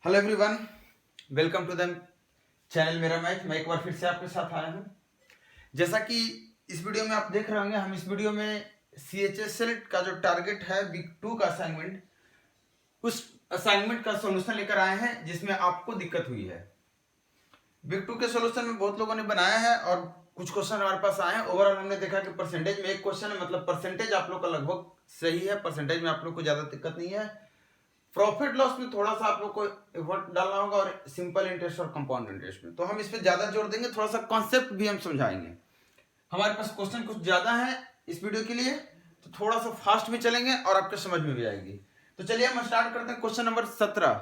Hello everyone, welcome to the channel मेरा math. मैं एक बार फिर से आपके साथ आया हूँ। जैसा कि इस वीडियो में आप देख रहे होंगे, हम इस वीडियो में CHSL का जो टारगेट है वीक 2 का असाइनमेंट, उस असाइनमेंट का सॉल्यूशन लेकर आए हैं जिसमें आपको दिक्कत हुई है। वीक 2 के सॉल्यूशन में बहुत लोगों ने बनाया है और कुछ क्वेश्चन हमारे पास आए हैं। ओवरऑल हमने देखा कि परसेंटेज में एक क्वेश्चन है, मतलब परसेंटेज आप लोग का लगभग सही है, परसेंटेज में आप लोग को ज्यादा दिक्कत नहीं है। प्रॉफिट लॉस में थोड़ा सा आप लोग को एफर्ट डालना होगा और सिंपल इंटरेस्ट और कंपाउंड इंटरेस्ट में तो हम इस पे ज्यादा जोर देंगे, थोड़ा सा कॉन्सेप्ट भी हम समझाएंगे। हमारे पास क्वेश्चन कुछ ज्यादा है इस वीडियो के लिए, तो थोड़ा सा फास्ट भी चलेंगे और आपके समझ में भी आएगी। तो चलिए हम स्टार्ट करते हैं क्वेश्चन नंबर 17।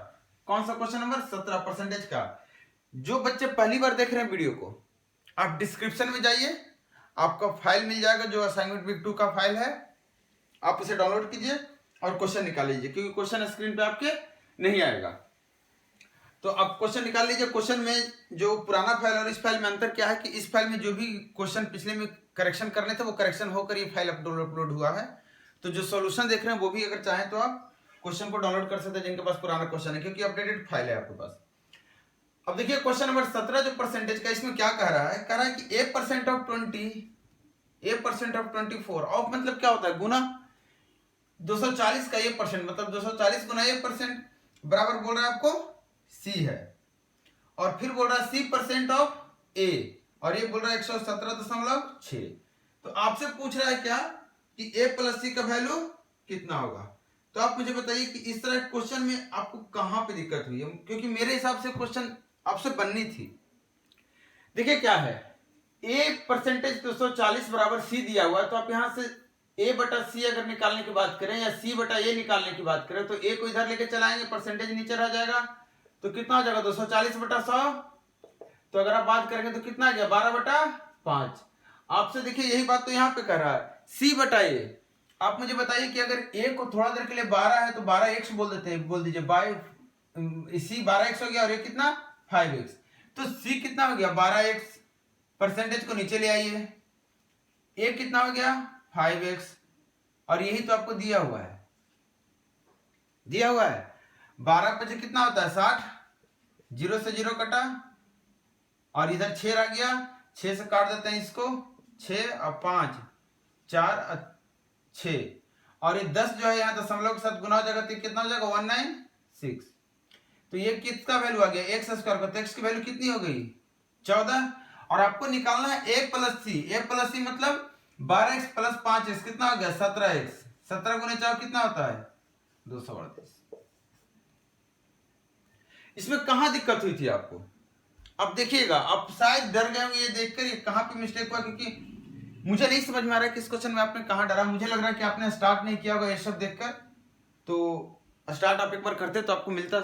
कौन सा क्वेश्चन नंबर 17 परसेंटेज का। जो बच्चे पहली बार देख रहे हैं वीडियो को, आप डिस्क्रिप्शन में जाइए, आपका फाइल मिल जाएगा जो असाइनमेंट वीक 2 का फाइल है। आप उसे डाउनलोड कीजिए और क्वेश्चन निकाल लीजिए, क्योंकि क्वेश्चन स्क्रीन पे आपके नहीं आएगा। तो आप क्वेश्चन निकाल लीजिए। क्वेश्चन में जो पुराना फाइल और इस फाइल में अंतर क्या है कि इस फाइल में जो भी क्वेश्चन पिछले में करेक्शन करने थे वो करेक्शन होकर ये फाइल अपलोड हुआ है। तो जो सॉल्यूशन देख रहे हैं वो भी अगर चाहें तो आप क्वेश्चन को डाउनलोड कर सकते हैं जिनके पास पुराना क्वेश्चन है, क्योंकि अपडेटेड फाइल है आपके पास। अब देखिए क्वेश्चन नंबर 17 जो परसेंटेज का, इसमें क्या कह रहा है कि A% of 20, A% of 24 of मतलब क्या होता है, गुना 240 का ये परसेंट, मतलब 240 गुना A% बराबर बोल रहा है आपको C है, और फिर बोल रहा है C% ऑफ A, और ये बोल रहा है 117.6। तो आपसे पूछ रहा है क्या कि A प्लस C का वैल्यू कितना होगा। तो आप मुझे बताइए कि इस तरह क्वेश्चन में आपको कहां पे दिक्कत हुई है, क्योंकि मेरे हिसाब से क्वेश्चन आपसे बननी थी। देखिए क्या है, A% 240 बराबर C दिया हुआ है, तो आप यहां से A बटा C अगर निकालने की बात करें या C बटा A निकालने की बात करें तो A को इधर लेके चलाएंगे, परसेंटेज नीचे रह जाएगा, तो कितना हो जाएगा 240 बटा 100। तो अगर आप बात करेंगे तो कितना आ गया 12 बटा 5। आपसे देखिए यही बात तो यहाँ पे कर रहा है C बटा A। आप मुझे बताइए कि अगर A को थोड़ा देर के लिए 12 है तो 12x बोल देते हैं, बोल दीजिए बाय C 12x हो गया और ये कितना 5x। तो C कितना हो गया 12x, परसेंटेज को नीचे ले आइए, A कितना हो गया 5x, और यही तो आपको दिया हुआ है, 12 पे कितना होता है 60, 0 से 0 कटा और इधर 6 आ गया, 6 से काट देते हैं इसको, 6 और 5 4 और 6, और ये 10 जो है यहाँ दशमलव के साथ गुना हो जाएगा तो कितना हो जाएगा 196। तो ये किसका वैल्यू आ गया एक्स स्क्वायर का, तो एक्स की वैल्यू कितनी हो गई 14, और आपको निकालना है A प्लस सी। A प्लस सी मतलब 12x प्लस 5x कितना हो गया 17x, 17 गुने 4 कितना होता है 238। इसमें कहां दिक्कत हुई थी आपको, अब देखिएगा, आप शायद डर गए होंगे ये देखकर ये कहां पे मिस्टेक हुआ, क्योंकि मुझे नहीं समझ में आ रहा है कि इस क्वेश्चन में आपने कहां डरा। मुझे लग रहा है कि आपने स्टार्ट नहीं किया होगा ये सब देखकर, तो स्टार्ट आप एक बार करते तो आपको मिलता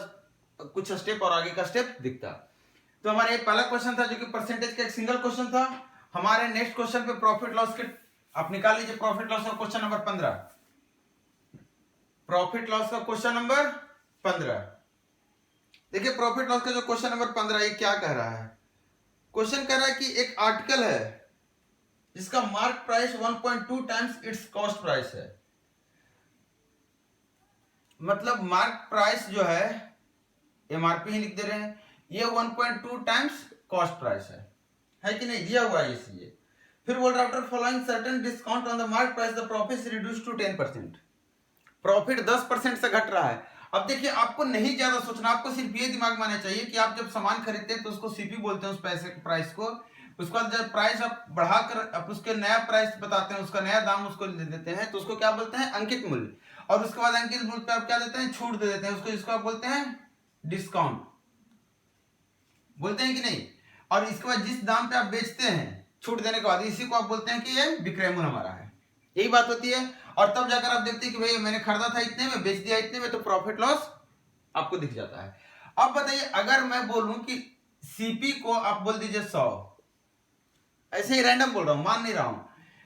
कुछ स्टेप और आगे का स्टेप दिखता। तो हमारा ये पहला क्वेश्चन था जो कि परसेंटेज का एक सिंगल क्वेश्चन था। हमारे नेक्स्ट क्वेश्चन पे प्रॉफिट लॉस के आप निकाल लीजिए। प्रॉफिट लॉस का क्वेश्चन नंबर 15, प्रॉफिट लॉस का क्वेश्चन नंबर 15। देखिए प्रॉफिट लॉस का जो क्वेश्चन नंबर 15 ये क्या कह रहा है, क्वेश्चन कह रहा है कि एक आर्टिकल है जिसका mark price 1.2 times it's cost price है। मतलब मार्क प्राइस जो है MRP ही लिख दे रहे हैं, ये 1.2 टाइम्स कॉस्ट प्राइस है कि नहीं, दिया हुआ है इसलिए। फिर बोल रहा है after following certain discount on the mark price the profit is reduced to 10%। Profit 10% से घट रहा है। अब देखिए आपको नहीं ज्यादा सोचना, आपको सिर्फ ये दिमाग में आना चाहिए कि आप जब सामान खरीदते हैं तो उसको CP बोलते हैं उस पैसे के प्राइस को। उसके बाद जब प्राइस आप बढ़ाकर आप उसके नया प्राइस बताते हैं, उसका नया दाम उसको दे देते हैं, तो उसको क्या बोलते हैं अंकित मूल्य। और उसके बाद अंकित मूल्य पे आप क्या देते हैं छूट दे देते हैं उसको, जिसको आप बोलते हैं डिस्काउंट, बोलते हैं कि नहीं। और इसके बाद जिस दाम पे आप बेचते हैं छूट देने के बाद, इसी को आप बोलते हैं कि ये विक्रय मूल्य हमारा है, यही बात होती है। और तब जाकर आप देखते हैं कि भाई मैंने खरीदा था इतने में, बेच दिया इतने में, तो प्रॉफिट लॉस आपको दिख जाता है। अब बताइए अगर मैं बोलूं कि CP को आप बोल दीजिए 100, ऐसे ही रैंडम बोल रहा हूं, मान नहीं रहा हूं,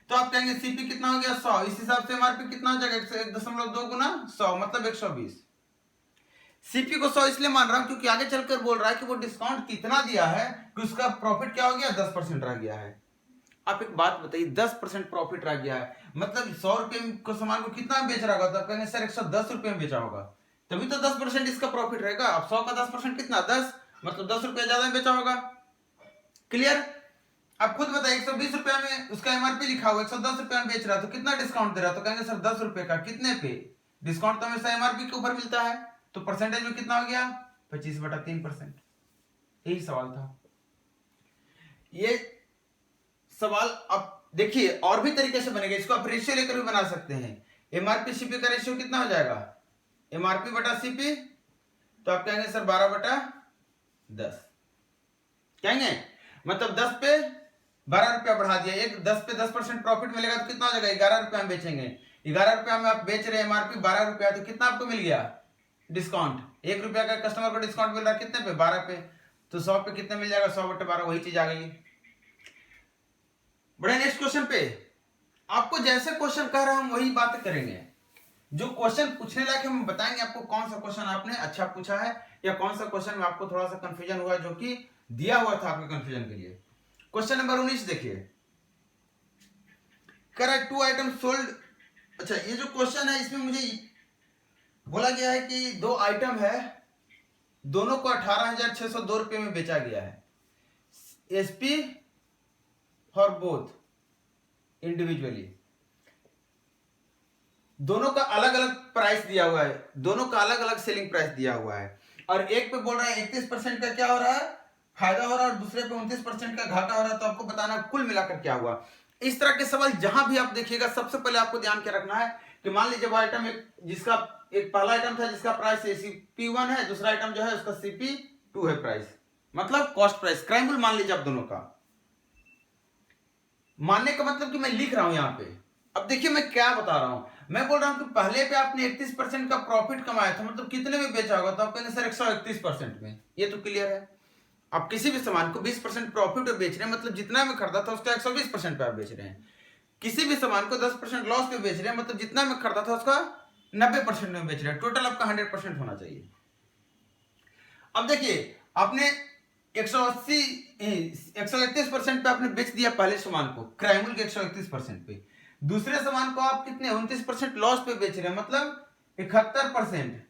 तो आप कहेंगे CP कितना हो गया 100, इस हिसाब से MRP कितना हो जाएगा 1.2 गुना 100 मतलब 120। CP को 100 इसलिए मान रहा हूं क्योंकि आगे चलकर बोल रहा है कि वो डिस्काउंट कितना दिया है कि उसका प्रॉफिट क्या हो गया 10% रह गया है। आप एक बात बताइए 10% प्रॉफिट रह गया है, मतलब 100 रुपए को सामान को कितना बेच रहा होगा, तो आप कहेंगे सर 110 रुपए में बेचा होगा। तभी तो 10% इसका प्रॉफिट रहेगा। अब 100 का 10% कितना, 10, मतलब 10 रुपया ज्यादा में बेचा होगा। क्लियर? अब खुद बताइए, 120 रुपया में उसका एमआरपी लिखा हुआ, 110 रुपया में बेच रहा है, तो कितना डिस्काउंट दे रहा है? तो कहेंगे सर 10 रुपए का, कितने पे? डिस्काउंट तो हमेशा एमआरपी के ऊपर मिलता है, तो परसेंटेज में कितना हो गया? 25/3%। यही सवाल था। ये सवाल अब देखिए और भी तरीके से बनेगा, इसको आप रेशियो लेकर भी बना सकते हैं। एमआरपी सीपी का रेशियो कितना हो जाएगा? एमआरपी बटा सीपी, तो आप कहेंगे सर 12/10 कहेंगे, मतलब 10 पे 12 रुपया बढ़ा दिया। एक 10 पे 10% प्रॉफिट मिलेगा तो कितना हो जाएगा? 11 रुपया में बेचेंगे। 11 रुपया में आप बेच रहे हैं, एमआरपी 12 रुपया, तो कितना आपको मिल गया डिस्काउंट? 1 रुपया का कस्टमर को डिस्काउंट मिल रहा है, कितने पे? 12 पे, तो 100 पे कितने मिल जाएगा? 100/12, वही चीज आ गई। बड़े नेक्स्ट क्वेश्चन पे, आपको जैसे क्वेश्चन कह रहा हम वही बात करेंगे। जो क्वेश्चन पूछने लायक हम बताएंगे आपको कौन सा क्वेश्चन आपने अच्छा पूछा है, या कौन सा क्वेश्चन में आपको थोड़ा सा कंफ्यूजन हुआ, जो कि दिया हुआ था आपके कंफ्यूजन के लिए। क्वेश्चन नंबर 19 देखिए, कह रहा है 2 आइटम सोल्ड। अच्छा, ये जो क्वेश्चन है इसमें मुझे बोला गया है कि 2 आइटम है, दोनों को 18,602 रुपये में बेचा गया है। एसपी फॉर बोथ इंडिविजुअली, दोनों का अलग अलग प्राइस दिया हुआ है, दोनों का अलग अलग सेलिंग प्राइस दिया हुआ है, और एक पे बोल रहा है 31% का क्या हो रहा है? फायदा हो रहा है, और दूसरे पे 29% का घाटा हो रहा है। तो आपको बताना कुल मिलाकर क्या हुआ। इस तरह के सवाल जहां भी आप देखिएगा, सबसे पहले आपको ध्यान क्या रखना है कि मान लीजिए वो आइटम जिसका एक पहला आइटम था जिसका प्राइस CP1 है, दूसरा आइटम जो है उसका CP2 है प्राइस, मतलब कॉस्ट प्राइस क्राइमबुल मान लीजिए आप दोनों का। मानने का मतलब कि मैं लिख रहा हूं यहां पे। अब देखिए मैं क्या बता रहा हूं, मैं बोल रहा हूं कि पहले पे आपने 31% का प्रॉफिट कमाया था, मतलब कितने में बेचा होगा? तो आप कहेंगे सर 131% में। ये तो क्लियर है। आप किसी भी सामान को 20% प्रॉफिट पे बेच रहे हैं, मतलब जितना में खरीदा था उसका 120% पे आप बेच रहे हैं। किसी भी सामान को 10% लॉस पे बेच रहे हैं, मतलब जितना में खरीदा था उसका 90% में बेच रहे हैं। टोटल आपका 100% होना चाहिए। अब देखिए आपने 131% पे आपने बेच दिया पहले सामान को, क्राइमल के 131% पे। दूसरे सामान को आप कितने 29% लॉस पे बेच रहे हैं, मतलब 71%।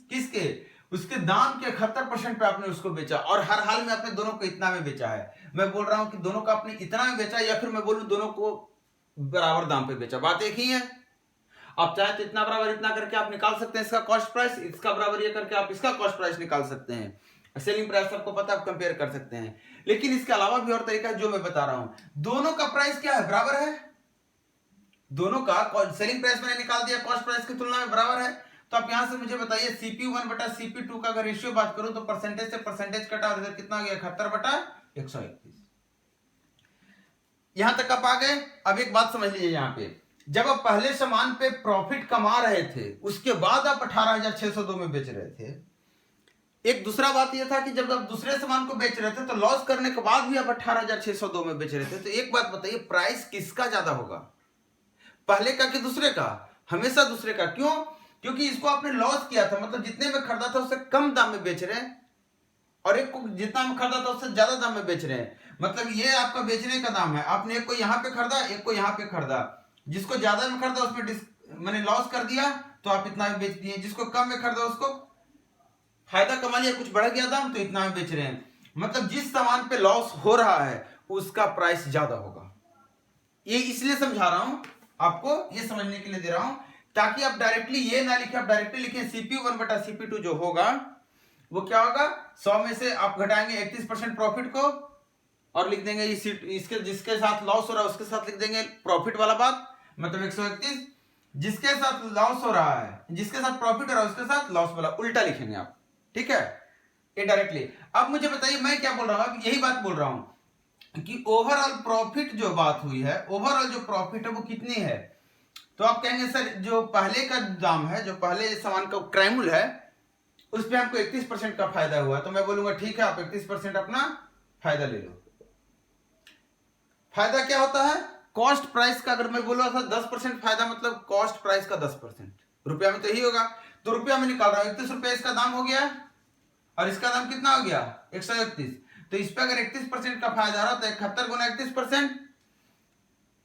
किसके? उसके दाम के 71% पे आपने उसको बेचा, और हर हाल में आपने दोनों को इतना में बेचा है। मैं बोल रहा हूं कि दोनों का आपने इतना में बेचा, या फिर मैं बोलूं दोनों को बराबर दाम पे बेचा, बात एक ही है। आप चाहे तो इतना बराबर इतना करके आप निकाल सकते हैं इसका कॉस्ट प्राइस, इसका बराबर ये करके आप इसका कॉस्ट प्राइस निकाल सकते हैं। सेलिंग प्राइस आपको पता, आप कंपेयर कर सकते हैं। लेकिन इसके अलावा भी और तरीका है जो मैं बता रहा हूं। दोनों का प्राइस क्या है? बराबर है। दोनों का सेलिंग प्राइस मैंने निकाल दिया, कॉस्ट प्राइस की तुलना में बराबर है। तो आप यहां से मुझे बताइए CP1 बटा CP2 का अगर रेशियो बात करूं तो परसेंटेज से परसेंटेज कटा और इधर कितना हो गया? 71/131। यहां तक आप आ गए। अब एक बात समझ लीजिए, यहां पे जब आप पहले सामान पे प्रॉफिट कमा रहे थे, उसके बाद आप 18,602 में बेच रहे थे। एक दूसरा बात यह था कि जब आप दूसरे सामान को बेच रहे थे तो लॉस करने के बाद भी आप 18,602 में बेच रहे थे। तो एक बात बताइए, प्राइस किसका ज्यादा होगा? पहले का कि दूसरे का? हमेशा दूसरे का। क्यों? क्योंकि इसको आपने लॉस किया था, मतलब जितने में खरीदा था उससे कम दाम में बेच रहे हैं, और एक को जितना में खरीदा था उससे ज्यादा दाम में बेच रहे हैं। मतलब ये आपका बेचने का दाम है। आपने एक को यहां पे खरीदा, एक को यहां पे खरीदा। जिसको ज्यादा में खरीदा उसमें मैंने लॉस कर दिया, तो आप इतना में बेच दिए। जिसको कम में खरीदा उसको फायदा कमा लिया, कुछ बढ़ गया दाम, तो इतना में बेच रहे हैं। मतलब जिस सामान पे लॉस हो रहा है उसका प्राइस ज्यादा होगा। ये इसलिए समझा रहा हूं आपको, ये समझने के लिए दे रहा हूं, ताकि आप डायरेक्टली ये ना लिखे, आप डायरेक्टली लिखें CP1 बटा CP2 जो होगा वो क्या होगा? 100 में से आप घटाएंगे 31% प्रॉफिट को, और लिख देंगे इसके जिसके साथ लॉस हो रहा है उसके साथ लिख देंगे प्रॉफिट वाला बात, मतलब 131। जिसके साथ लॉस हो रहा है, जिसके साथ प्रॉफिट हो रहा है उसके साथ लॉस वाला उल्टा लिखेंगे आप। ठीक है, ये डायरेक्टली। अब मुझे बताइए मैं क्या बोल रहा हूं, अब यही बात बोल रहा हूं कि ओवरऑल प्रॉफिट जो बात हुई है, ओवरऑल जो प्रॉफिट है वो कितनी है? तो आप कहेंगे सर जो पहले का दाम है, जो पहले सामान का क्राइमूल है, उस पर हमको 31% का फायदा हुआ। तो मैं बोलूंगा ठीक है, आप 31% अपना फायदा ले लो। फायदा क्या होता है? कॉस्ट प्राइस का। अगर मैं बोल रहा था 10% फायदा, मतलब कॉस्ट प्राइस का 10%। रुपया में तो यही होगा, तो रुपया में निकाल रहा हूं। 31 रुपया इसका दाम हो गया, और इसका दाम कितना हो गया? 131। तो इस पे अगर 31% का फायदा आ रहा तो 71 गुना 31%,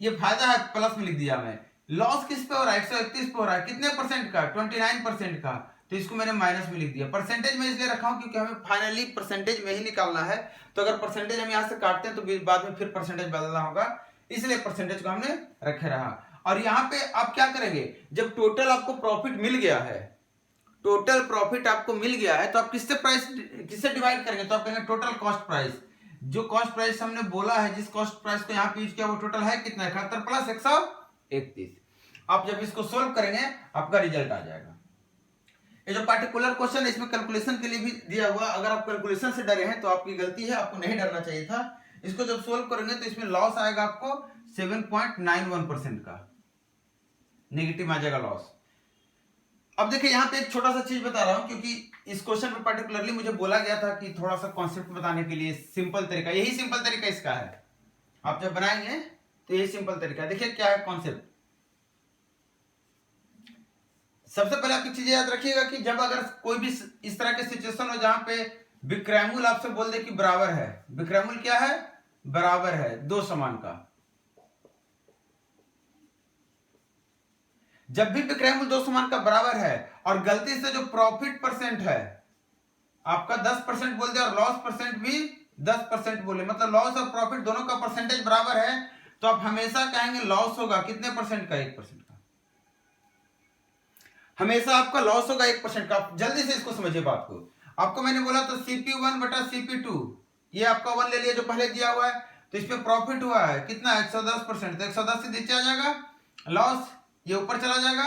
ये फायदा है, प्लस में लिख दिया मैं। लॉस किस पे हो रहा है? 131 पे हो रहा है। कितने परसेंट का? 29% का। तो इसको मैंने माइनस में लिख दिया। परसेंटेज में इसलिए रखा हूं क्योंकि हमें फाइनली परसेंटेज में ही निकालना है, तो अगर परसेंटेज हम यहाँ से काटते हैं तो बाद में फिर परसेंटेज बदलना होगा, इसलिए परसेंटेज को हमने रखे रहा। और यहाँ पे आप क्या करेंगे, जब टोटल आपको प्रॉफिट मिल गया है, टोटल प्रॉफिट आपको मिल गया है, तो आप किससे डिवाइड करेंगे, तो आप कहेंगे टोटल कॉस्ट प्राइस। जो कॉस्ट प्राइस हमने बोला है, जिस कॉस्ट प्राइस को यहाँ पे यूज किया वो टोटल है कितना, 71 प्लस 131। आप जब इसको सोल्व करेंगे आपका रिजल्ट आ जाएगा। ये जो पार्टिकुलर क्वेश्चन है इसमें कैलकुलेशन के लिए भी दिया हुआ, अगर आप कैलकुलेशन से डरे हैं तो आपकी गलती है, आपको नहीं डरना चाहिए था। इसको जब सोल्व करेंगे तो इसमें लॉस आएगा आपको 7.91% का, नेगेटिव आ जाएगा लॉस। अब देखिए यहाँ पे एक छोटा सा चीज बता रहा हूं, क्योंकि इस क्वेश्चन में पार्टिकुलरली मुझे बोला गया था कि थोड़ा सा कॉन्सेप्ट बताने के लिए सिंपल तरीका, यही सिंपल तरीका इसका है। आप जब बनाएंगे तो यही सिंपल तरीका। देखिए क्या है कॉन्सेप्ट। सबसे पहले आपकी चीजें याद रखिएगा कि जब अगर कोई भी इस तरह के सिचुएशन हो जहां पे विक्रयमूल्य आपसे बोल दे कि बराबर है, विक्रयमूल्य क्या है, बराबर है दो समान का। जब भी विक्रयमूल्य दो समान का बराबर है और गलती से जो प्रॉफिट परसेंट है आपका 10% बोल दे और लॉस परसेंट भी 10% बोले, मतलब लॉस और प्रॉफिट दोनों का परसेंटेज बराबर है, तो आप हमेशा कहेंगे लॉस होगा कितने परसेंट का, 1% का। हमेशा आपका लॉस होगा 1% का। जल्दी से इसको समझिए बात को। आपको मैंने बोला तो CP1 बटा CP2, ये आपका 1 ले लिया जो पहले दिया हुआ है, तो इसमें प्रॉफिट हुआ है कितना, 110%, तो 110 से नीचे आ जाएगा, लॉस ये ऊपर चला जाएगा,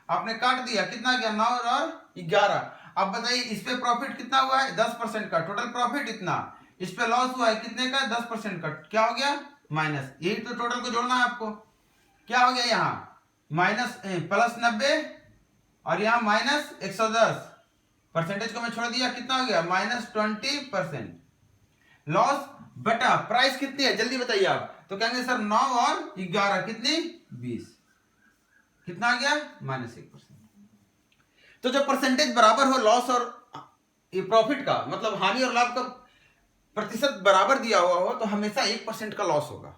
आपने काट दिया कितना गया, 9 और 11। अब बताइए इस पे प्रॉफिट कितना हुआ है, 10% का, टोटल प्रॉफिट इतना, इस पे लॉस हुआ है कितने का, 10% का, क्या हो गया, माइनस। यही तो टोटल को जोड़ना है आपको। क्या हो गया यहाँ, माइनस प्लस 90 और यहाँ माइनस 110, परसेंटेज को मैं छोड़ दिया, कितना हो गया, -20%। लॉस बटा प्राइस कितनी है जल्दी बताइए आप, तो कहेंगे सर 9 और 11 कितनी, 20, कितना आ गया, -1%। तो जब परसेंटेज बराबर हो लॉस और प्रॉफिट का, मतलब हानि और लाभ का प्रतिशत बराबर दिया हुआ हो, तो हमेशा 1% का लॉस होगा,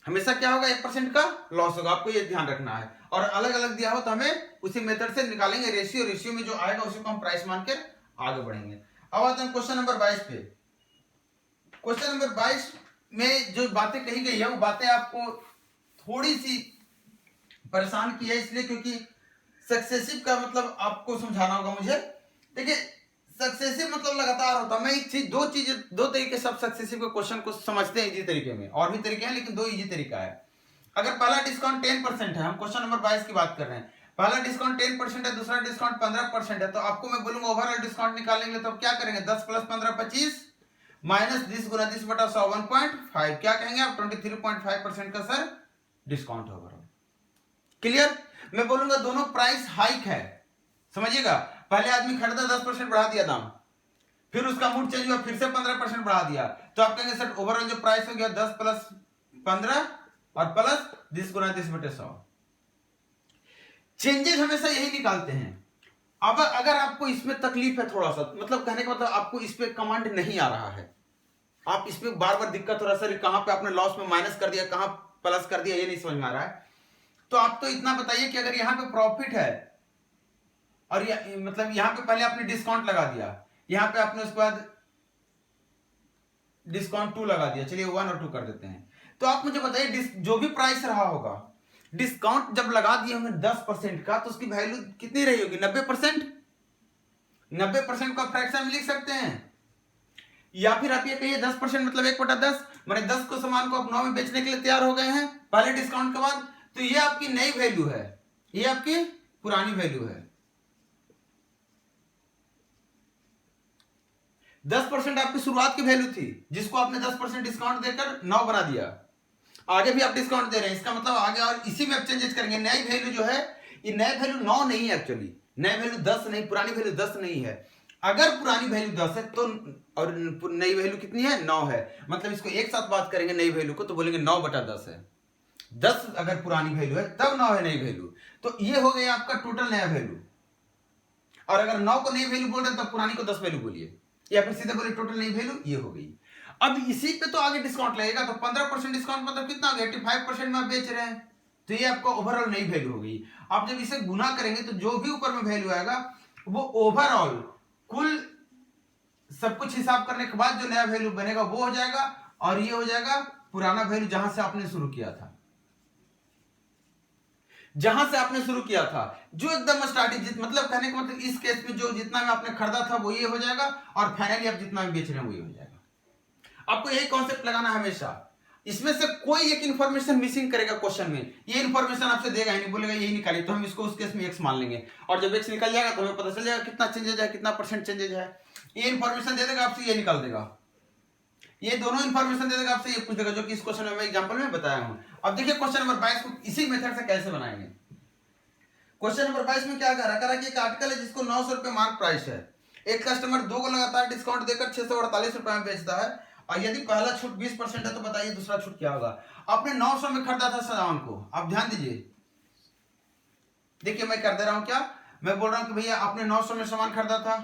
हमेशा क्या होगा, 1% का लॉस होगा। आपको ये ध्यान रखना है। और अलग अलग दिया हो तो हमें उसी मेथड से निकालेंगे रेशियो, रेशियो में जो आएगा उसी को हम प्राइस मान के आगे बढ़ेंगे। अब आते हैं क्वेश्चन नंबर 22 पे। क्वेश्चन नंबर 22 में जो बातें कही गई है वो बातें आपको थोड़ी सी परेशान की है, इसलिए क्योंकि सक्सेसिव का मतलब आपको समझाना होगा मुझे। देखिए सक्सेसिव मतलब लगातार होता है। मैं एक चीज दो तरीके से आप सक्सेसिव के क्वेश्चन को समझते हैं इजी तरीके में, और भी तरीके हैं लेकिन दो इजी तरीका है। अगर पहला डिस्काउंट 10% है, हम क्वेश्चन नंबर 22 की बात कर रहे हैं, पहला डिस्काउंट 10% है, दूसरा डिस्काउंट 15% है, तो आपको मैं बोलूंगा ओवरऑल डिस्काउंट निकालेंगे तो क्या करेंगे, 10 + 15 25 माइनस 20 × 10 बटा 100 1.5, क्या कहेंगे आप, 23.5% का सर डिस्काउंट है ओवरऑल। क्लियर। मैं बोलूंगा दोनों प्राइस हाइक है, समझिएगा। पहले आदमी खरीदा 10% बढ़ा दिया दाम, फिर उसका मूड चेंज हुआ, फिर से 15% बढ़ा दिया, तो आप कहेंगे सर ओवरऑल जो प्राइस हो गया 10 + 15 और प्लस 20 × 10 बटे 100। चेंजेस हमेशा यही निकालते हैं। अब अगर आपको इसमें तकलीफ है थोड़ा सा, मतलब कहने का मतलब आपको इस पे कमांड नहीं आ रहा है, आप इसमें बार बार दिक्कत हो रहा है, सर कहां पे आपने लॉस में माइनस कर दिया, कहां प्लस कर दिया, ये नहीं समझ में आ रहा है, तो आप तो इतना बताइए कि अगर यहां पे प्रॉफिट है और मतलब यहां पे पहले आपने डिस्काउंट लगा दिया, यहां पे आपने उसके बाद डिस्काउंट 2 लगा दिया, चलिए 1 और 2 कर देते हैं, तो आप मुझे बताइए जो भी प्राइस रहा होगा, डिस्काउंट जब लगा दिया हमने 10% का, तो उसकी वैल्यू कितनी रही होगी, 90%। 90% को फ्रैक्शन में लिख सकते हैं, या फिर आप ये कहिए 10% मतलब 1/10, मैंने 10 को सामान को आप 9 में बेचने के लिए तैयार हो गए हैं पहले डिस्काउंट के बाद, तो ये आपकी नई वैल्यू है, ये आपकी पुरानी वैल्यू है। 10% आपकी शुरुआत की वैल्यू थी, जिसको आपने 10% डिस्काउंट देकर 9 बना दिया, आगे भी आप डिस्काउंट दे रहे हैं, इसका मतलब आगे और इसी में आप चेंजेस करेंगे। नई वैल्यू जो है, ये नई वैल्यू 9 नहीं है एक्चुअली, नई वैल्यू 10 नहीं, पुरानी वैल्यू 10 नहीं है। अगर पुरानी वैल्यू 10 है तो और नई वैल्यू कितनी है, 9 है, मतलब इसको एक साथ बात करेंगे नई वैल्यू को, तो बोलेंगे 9/10 है। 10 अगर पुरानी वैल्यू है तब 9 है नई वैल्यू, तो ये हो गया आपका टोटल नया वैल्यू। और अगर 9 को नई वैल्यू बोल रहे हैं तब पुरानी को 10 वैल्यू बोलिए, या फिर सीधे बोले टोटल नई वैल्यू, ये हो गई। अब इसी पे तो आगे डिस्काउंट लगेगा, तो 15% डिस्काउंट मतलब कितना हो गया, 85% में आप बेच रहे हैं, तो ये आपका ओवरऑल नई वैल्यू हो गई। आप जब इसे गुना करेंगे तो जो भी ऊपर में वैल्यू आएगा वो ओवरऑल कुल सब कुछ हिसाब करने के बाद जो नया वैल्यू बनेगा वो हो जाएगा, और ये हो जाएगा पुराना वैल्यू जहां से आपने शुरू किया था, जो एकदम स्टार्टिंग, मतलब कहने का मतलब इस केस में जो जितना में आपने खरीदा था वो ये हो जाएगा, और फाइनली आप जितना में बेच रहे हैं वो ये हो जाएगा। आपको यही कॉन्सेप्ट लगाना हमेशा। इसमें से कोई एक इंफॉर्मेशन मिसिंग करेगा क्वेश्चन में, ये इंफॉर्मेशन आपसे देगा ही नहीं, बोलेगा यही निकालिए, तो हम इसको उस केस में एक्स मान लेंगे, और जब एक्स निकल जाएगा तो हमें पता चल जाएगा कितना चेंजेज है, कितना परसेंट चेंजेज है। ये इंफॉर्मेशन दे देगा आपसे, ये निकाल देगा, ये दोनों इंफॉर्मेशन दे देगा आपसे, ये पूछ देगा, जो कि इस क्वेश्चन में मैं एग्जांपल में बताया हूं। अब देखिए क्वेश्चन नंबर 22 को इसी मेथड से कैसे बनाएंगे। क्वेश्चन नंबर 22 में क्या करा कि एक आर्टिकल है जिसको 900 रुपए मार्क प्राइस है, एक कस्टमर 2 को लगातार डिस्काउंट देकर 648 रुपए में बेचता है, और यदि पहला छूट 20% है तो बताइए दूसरा छूट क्या होगा। आपने 900 में खरीदा था सामान को, आप ध्यान दीजिए, देखिए मैं कर दे रहा हूं क्या, मैं बोल रहा हूं कि भैया आपने 900 में सामान खरीदा था,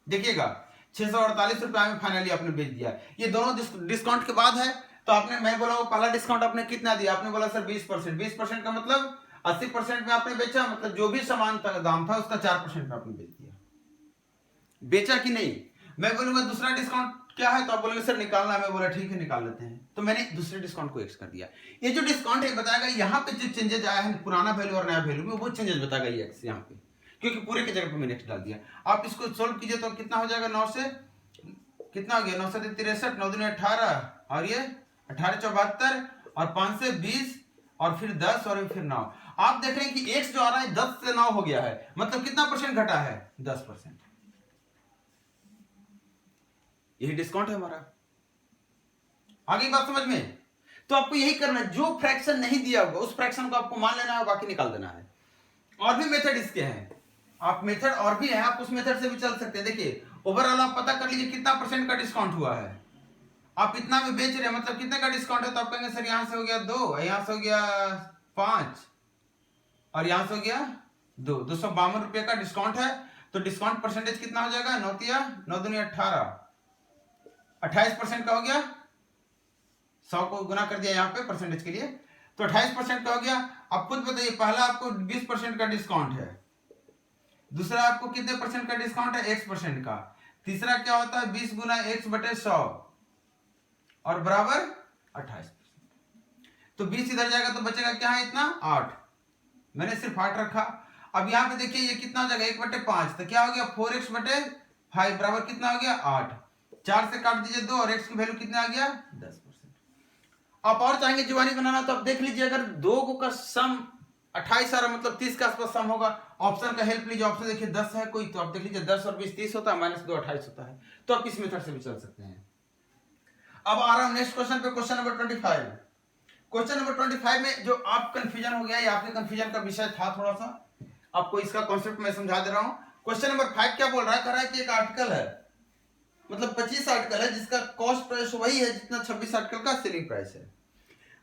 देखिएगा 648 रुपए में फाइनली आपने बेच दिया। ये दोनों डिस्काउंट के बाद है, तो आपने, मैं बोला वो पहला डिस्काउंट आपने कितना दिया, आपने बोला सर 20%, 20% का मतलब 80% में आपने बेचा, मतलब जो भी सामान का दाम था उसका 4% में आपने बेच दिया, बेचा कि नहीं। मैं बोलूंगा दूसरा डिस्काउंट क्या है, तो आप बोलेंगे सर निकालना है, मैं बोला ठीक है निकाल लेते हैं, तो मैंने दूसरे डिस्काउंट को एक्स कर दिया। ये जो डिस्काउंट है बताएगा यहाँ पे जो चेंजेज आया है पुराना वैल्यू और नया वैल्यू में, वो चेंजेस बताएगा ये एक्स यहाँ पे, क्योंकि पूरे की जगह पे मैंने एक्स डाल दिया। आप इसको सोल्व कीजिए तो कितना हो जाएगा, 9 से कितना हो गया, 9 से 63, 9 दूनी 18, और ये 18 74, और 5 से 20, और फिर 10, और फिर 9। आप देख रहे हैं कि एक्स जो आ रहा है 10 से 9 हो गया है, मतलब कितना परसेंट घटा है, 10%। यही डिस्काउंट है हमारा। आगे बात समझ में, तो आपको यही करना है, जो फ्रैक्शन नहीं दिया होगा उस फ्रैक्शन को आपको मान लेना है, बाकी निकाल देना है। और भी मेथड इसके हैं, आप मेथड और भी है, आप उस मेथड से भी चल सकते हैं। देखिए ओवरऑल आप पता कर लीजिए कितना परसेंट का डिस्काउंट हुआ है, आप इतना में बेच रहे हैं, मतलब कितने का डिस्काउंट है, तो आप कहेंगे सर यहां से हो गया 2, यहां से हो गया 5, और यहां से हो गया 2, 252 रुपए का डिस्काउंट है, तो डिस्काउंट परसेंटेज कितना हो जाएगा, 9 दूनी 18, 28% का हो गया, 100 को गुना कर दिया यहाँ पे परसेंटेज के लिए, तो 28% का हो गया। अब खुद बताइए, पहला आपको 20% का डिस्काउंट है, दूसरा आपको कितने परसेंट का डिस्काउंट है, x% का, तीसरा क्या होता है 20 गुना x/100 और बराबर 28%। तो 20 इधर जाएगा तो बचेगा क्या है, इतना 8, मैंने सिर्फ 8 रखा। अब यहाँ पे देखिए ये कितना हो जाएगा, 1/5, तो क्या हो गया 4x/5 बराबर कितना हो गया 8, 4 से काट दीजिए 2, और x की वैल्यू कितना आ गया 10%। आप और चाहेंगे जुबानी बनाना तो आप देख लीजिए, अगर 2 का सम 28 आ रहा मतलब 30 के आसपास सम होगा, ऑप्शन का हेल्प लीजिए, ऑप्शन देखिए 10 है कोई, तो आप देख लीजिए 10 और 20 30 होता है, -2 28 होता है, तो आप इस मेथड से भी चल सकते हैं। अब आ रहा हूं नेक्स्ट क्वेश्चन पे, क्वेश्चन नंबर 25। क्वेश्चन नंबर 25 में जो आप कंफ्यूजन हो गया, ये आपके कंफ्यूजन का विषय था थोड़ा सा, आपको इसका कॉन्सेप्ट मैं समझा दे रहा हूं। क्वेश्चन नंबर 5 क्या बोल रहा है, कह रहा है कि एक आर्टिकल है, मतलब 25 आर्टिकल है जिसका कॉस्ट प्राइस वही है जितना 26 आर्टिकल का सेलिंग प्राइस है।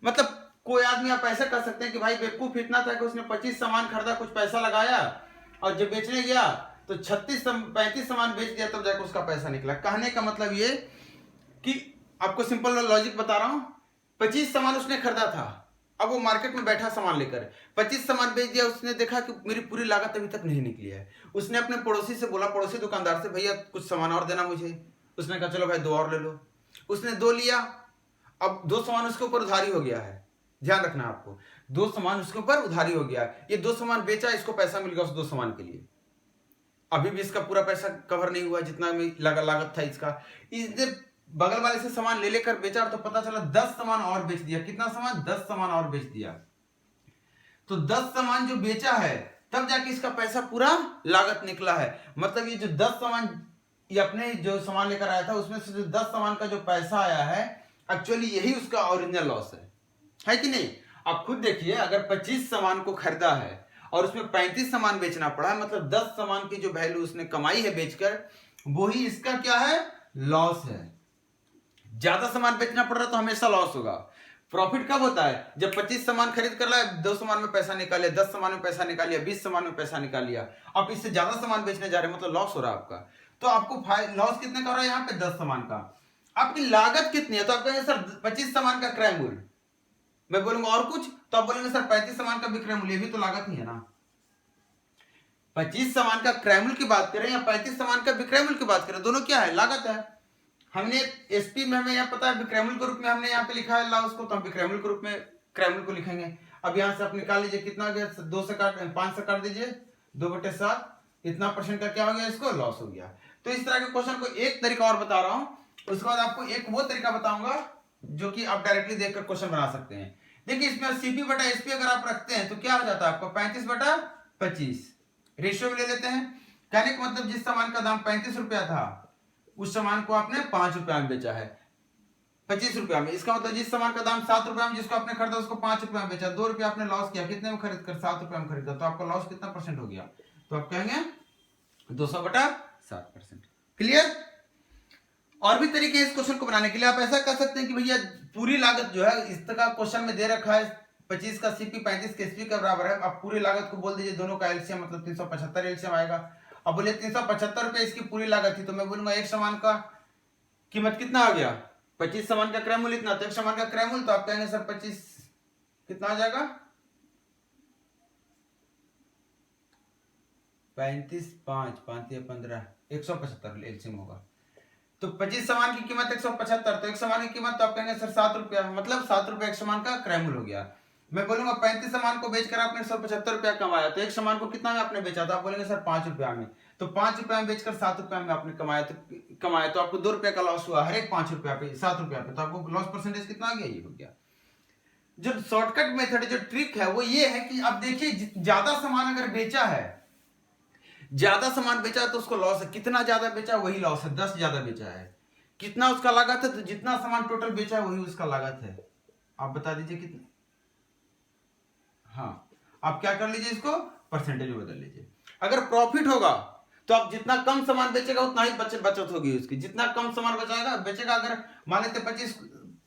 मतलब कोई आदमी आप ऐसा कर सकते हैं कि भाई बेवकूफ इतना था कि उसने 25 सामान खरीदा, कुछ पैसा लगाया, और जब बेचने गया तो 35 सामान बेच दिया, तब जाकर उसका पैसा निकला। कहने का मतलब ये कि आपको सिंपल लॉजिक बता रहा हूं, 25 सामान उसने खरीदा था, अब वो मार्केट में बैठा सामान लेकर 25 सामान बेच दिया, उसने देखा कि मेरी पूरी लागत अभी तक नहीं निकली है, उसने अपने पड़ोसी से बोला, पड़ोसी दुकानदार से, भैया कुछ सामान और देना मुझे, उसने कहा चलो भाई 2 और ले लो, उसने 2 लिया, अब 2 सामान उसके ऊपर उधारी हो गया है, ध्यान रखना आपको, 2 सामान उसके ऊपर उधारी हो गया, ये 2 सामान बेचा, इसको पैसा मिल गया उस 2 सामान के लिए, अभी भी इसका पूरा पैसा कवर नहीं हुआ जितना लागत था इसका, इसने बगल वाले से सामान ले लेकर बेचा, तो पता चला 10 सामान और बेच दिया, कितना सामान, 10 सामान और बेच दिया, तो 10 सामान जो बेचा है तब जाके इसका पैसा पूरा लागत निकला है। मतलब ये जो 10 सामान ये अपने जो सामान लेकर आया था उसमें से जो 10 सामान का जो पैसा आया है, एक्चुअली यही उसका ओरिजिनल लॉस है कि नहीं। आप खुद देखिए, अगर 25 सामान को खरीदा है और उसमें 35 सामान बेचना पड़ा है, मतलब 10 सामान की जो वैल्यू उसने कमाई है बेचकर, वही इसका क्या है, लॉस है। ज्यादा सामान बेचना पड़ रहा तो हमेशा लॉस होगा। प्रॉफिट कब होता है, जब 25 सामान खरीद कर लाए, 2 सामान में पैसा निकाल लिया, 10 सामान में पैसा निकाल लिया, 20 सामान में पैसा निकाल लिया, आप इससे ज्यादा सामान बेचने जा रहे हैं, मतलब लॉस हो रहा है आपका। तो आपको लॉस कितने का हो रहा है, यहाँ पे 10 सामान का, आपकी लागत कितनी है, तो आप कहेंगे सर 25 सामान का क्रय मूल्य, मैं बोलूंगा और कुछ, तो आप बोलेंगे सर 35 सामान का विक्रय मूल्य, भी तो लागत ही है ना। 25 सामान का क्रय मूल्य की बात करें या 35 सामान का विक्रय मूल्य की बात करें, दोनों क्या है, लागत है। हमने एसपी में हमें यहाँ पता है विक्रय मूल्य के रूप में हमने यहाँ पे लिखा है लॉस को, तो हम विक्रय मूल्य के रूप में क्रय मूल्य को लिखेंगे। अब यहाँ से आप निकाल लीजिए कितना गया, 2 से काट 5 से काट दीजिए, 2/7 इतना परसेंट का क्या हो गया, इसको लॉस हो गया। तो इस तरह के क्वेश्चन को एक तरीका और बता रहा हूं, उसके बाद आपको एक वो तरीका बताऊंगा जो कि आप डायरेक्टली देखकर क्वेश्चन बना सकते हैं। देखिए इसमें सीपी बटा एसपी अगर आप रखते हैं तो क्या हो जाता है आपको 35/25 रेशियो में ले लेते हैं। कहने का मतलब जिस सामान का दाम 35 रुपया था उस सामान को आपने 5 रुपया में बेचा है 25 रुपया में। इसका मतलब जिस सामान का दाम 7 रुपया में जिसको आपने खरीदा उसको 5 रुपया में बेचा, 2 रुपया आपने लॉस किया, कितने में खरीद कर 7 रुपया में खरीदा, तो आपका लॉस कितना परसेंट हो गया, तो आप कहेंगे 200/7%। क्लियर। और भी तरीके इस क्वेश्चन को बनाने के लिए आप ऐसा कर सकते हैं कि भैया पूरी लागत जो है इस तरह क्वेश्चन में दे रखा है 25 का सीपी 35 के एसपी के बराबर है, आप पूरी लागत को बोल दीजिए, दोनों का एलसीएम मतलब 375 एलसीएम आएगा। अब बोले 375 रुपए इसकी पूरी लागत थी, तो मैं बोलूंगा एक सामान का कीमत कितना आ गया, 25 सामान का क्रय मूल्य इतना, तो एक सामान का क्रय मूल्य, तो आप कहेंगे सर 25 कितना आ जाएगा, 35 5 5 या 15 175 एलसीएम होगा। तो 25 सामान की कीमत 175, तो एक सामान की कीमत तो आप कहेंगे सर 7 रुपया, मतलब 7 रुपया एक सामान का क्रय मूल्य हो गया। मैं बोलूंगा 35 सामान को बेचकर आपने 175 रुपया कमाया, तो एक सामान को कितना में आपने बेचा, तो आप बोलेंगे सर 5 रुपया में। तो 5 रुपया में बेचकर 7 रुपया में आपने कमाया तो आपको 2 रुपया का लॉस हुआ, हर एक 5 रुपया पे 7 रुपया पे, तो आपको लॉस परसेंटेज कितना आ गया, ये हो गया। जो शॉर्टकट मेथड जो ट्रिक है वो ये है कि अब देखिए ज्यादा सामान अगर बेचा है, ज्यादा सामान बेचा तो उसको लॉस है, कितना ज्यादा बेचा वही लॉस है, 10 ज्यादा बेचा है कितना उसका लागत है, तो जितना सामान टोटल बेचा है वही उसका लागत है। आप बता दीजिए कितने, हाँ आप क्या कर लीजिए, इसको परसेंटेज में बदल लीजिए। अगर प्रॉफिट होगा तो आप जितना कम सामान बेचेगा उतना ही बचत होगी उसकी, जितना कम सामान बेचेगा अगर मान लेते 25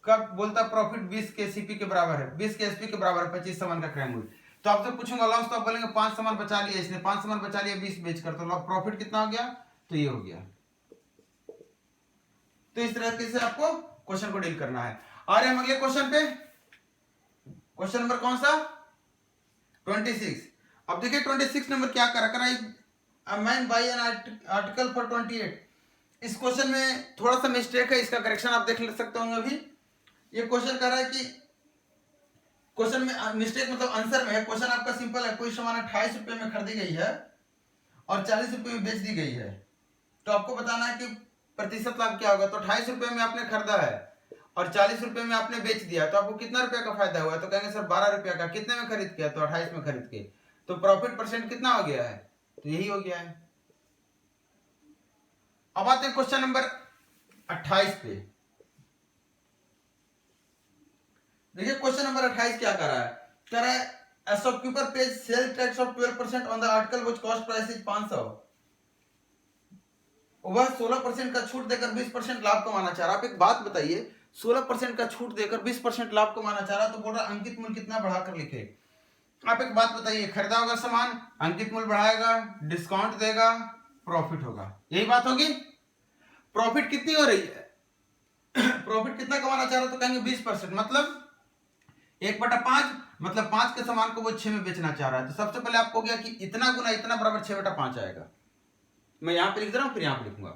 का बोलता प्रॉफिट 20 के सीपी के बराबर है, 20 के एसपी के बराबर है 25 सामान का क्रय मूल्य, तो आपसे पूछूंगा लॉस, तो आप बोलेंगे 5 सामान बचा लिया इसने, 5 सामान बचा लिया 20 बेचकर, तो प्रॉफिट कितना हो गया, तो ये हो गया। तो इस तरीके से आपको क्वेश्चन को डील करना है। आ रहे हम अगले क्वेश्चन पे, क्वेश्चन नंबर कौन सा, 26। अब देखिए 26 नंबर क्या करा man buy an article for 28। इस क्वेश्चन में थोड़ा सा मिस्टेक है, इसका करेक्शन आप देख सकते होंगे। अभी ये क्वेश्चन कह रहा है कि क्वेश्चन में मिस्टेक मतलब आंसर में है, क्वेश्चन आपका सिंपल है, कोई सामान 28 रुपए में खरीदी गई है और 40 रुपए में बेच दी गई है, तो आपको बताना है कि प्रतिशत लाभ क्या होगा। तो 28 रुपए में आपने खरीदा है और 40 रुपए में आपने बेच दिया, तो आपको कितना रुपया का फायदा हुआ, तो कहेंगे सर 12 रुपया का। कितने में खरीद किया, तो 28 में खरीद के, तो प्रॉफिट परसेंट कितना हो गया है, तो यही हो गया है। अब आते हैं क्वेश्चन नंबर 28 पे। देखिए क्वेश्चन नंबर 28 क्या कर रहा है, a shopkeeper pays sales tax of 12% on the article which cost price is 500। वह 16% का छूट देकर 20% लाभ कमाना चाह रहा है। आप एक बात बताइए, 16% का छूट देकर 20% लाभ कमाना चाह रहा है, तो बोल रहा अंकित मूल्य कितना बढ़ाकर लिखे। आप एक बात बताइए, खरीदा होगा सामान, अंकित मूल्य बढ़ाएगा, डिस्काउंट देगा, प्रॉफिट होगा, यही बात होगी। प्रॉफिट कितनी हो रही है, प्रॉफिट कितना कमाना चाह रहा है, तो कहेंगे 20%, मतलब 1/5, मतलब 5 के सामान को वो 6 में बेचना चाह रहा है। तो सबसे पहले आपको गया कि इतना गुना इतना बराबर 6/5 आएगा। मैं यहां पे लिख दे रहा हूं, फिर यहां पे लिखूंगा।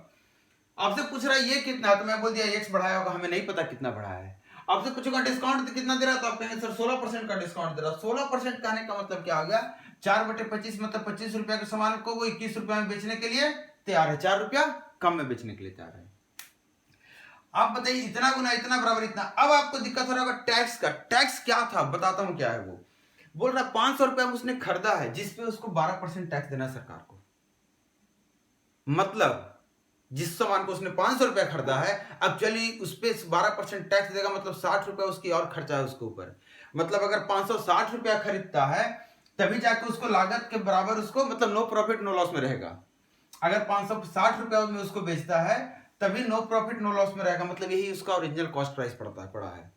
आपसे पूछ रहा है ये कितना है, तो मैं बोल दिया x बढ़ाया होगा, हमें नहीं पता कितना बढ़ाया है। आपसे पूछूंगा डिस्काउंट कितना दे रहा है, तो आप कहेंगे सर 16% का डिस्काउंट दे रहा है। 16% कहने का मतलब क्या आ गया, 4/25 मतलब 25 रुपया के सामान को वो 21 रुपया में बेचने के लिए तैयार है, 4 रुपया कम में बेचने के लिए तैयार है। आप बताइए इतना गुना इतना बराबर इतना। अब आपको दिक्कत हो रहा होगा टैक्स का, टैक्स क्या था बताता हूं क्या है। वो बोल रहा है 500 रुपया उसने खरीदा है, जिसपे उसको 12% टैक्स देना है सरकार को। मतलब जिस सामान को उसने 500 रुपया खरीदा है, एक्चुअली उस पे 12% टैक्स देगा, मतलब 60 रुपया उसकी और खर्चा है उसके ऊपर। मतलब अगर 560 रुपया खरीदता है तभी जाके उसको लागत के बराबर उसको, मतलब नो प्रॉफिट नो लॉस में रहेगा। अगर 560 रुपया में उसको बेचता है तभी नो प्रॉफिट नो लॉस में रहेगा, मतलब यही उसका ओरिजिनल कॉस्ट प्राइस पड़ा है।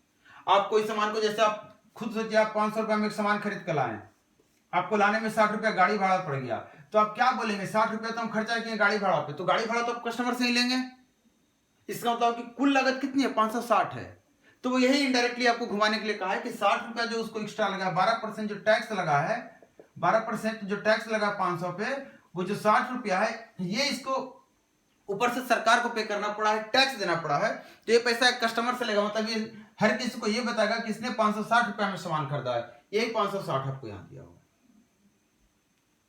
आप कोई सामान को, जैसे आप खुद सोचिए, आप 500 रुपया में एक सामान खरीद कर लाए, आपको लाने में 60 रुपया गाड़ी भाड़ा पड़ गया, तो आप क्या बोलेंगे, 60 रुपया तो हम खर्चा किए गाड़ी भाड़ा पे, तो गाड़ी भाड़ा तो आप कस्टमर से ही लेंगे। इसका मतलब कि कुल लागत कितनी है, 560 है। तो वो यही इनडायरेक्टली आपको घुमाने के लिए कहा है कि 60 रुपया जो उसको एक्स्ट्रा लगा, 12% जो टैक्स लगा है, 12% जो टैक्स लगा 500 पे, वो जो 60 रुपया है ये इसको ऊपर से सरकार को पे करना पड़ा है, टैक्स देना पड़ा है। तो ये पैसा कस्टमर से लेगा, मतलब ये हर किसी को ये बताएगा कि इसने 560 रुपया में सामान खरीदा है, यही 560 आपको यहाँ दिया होगा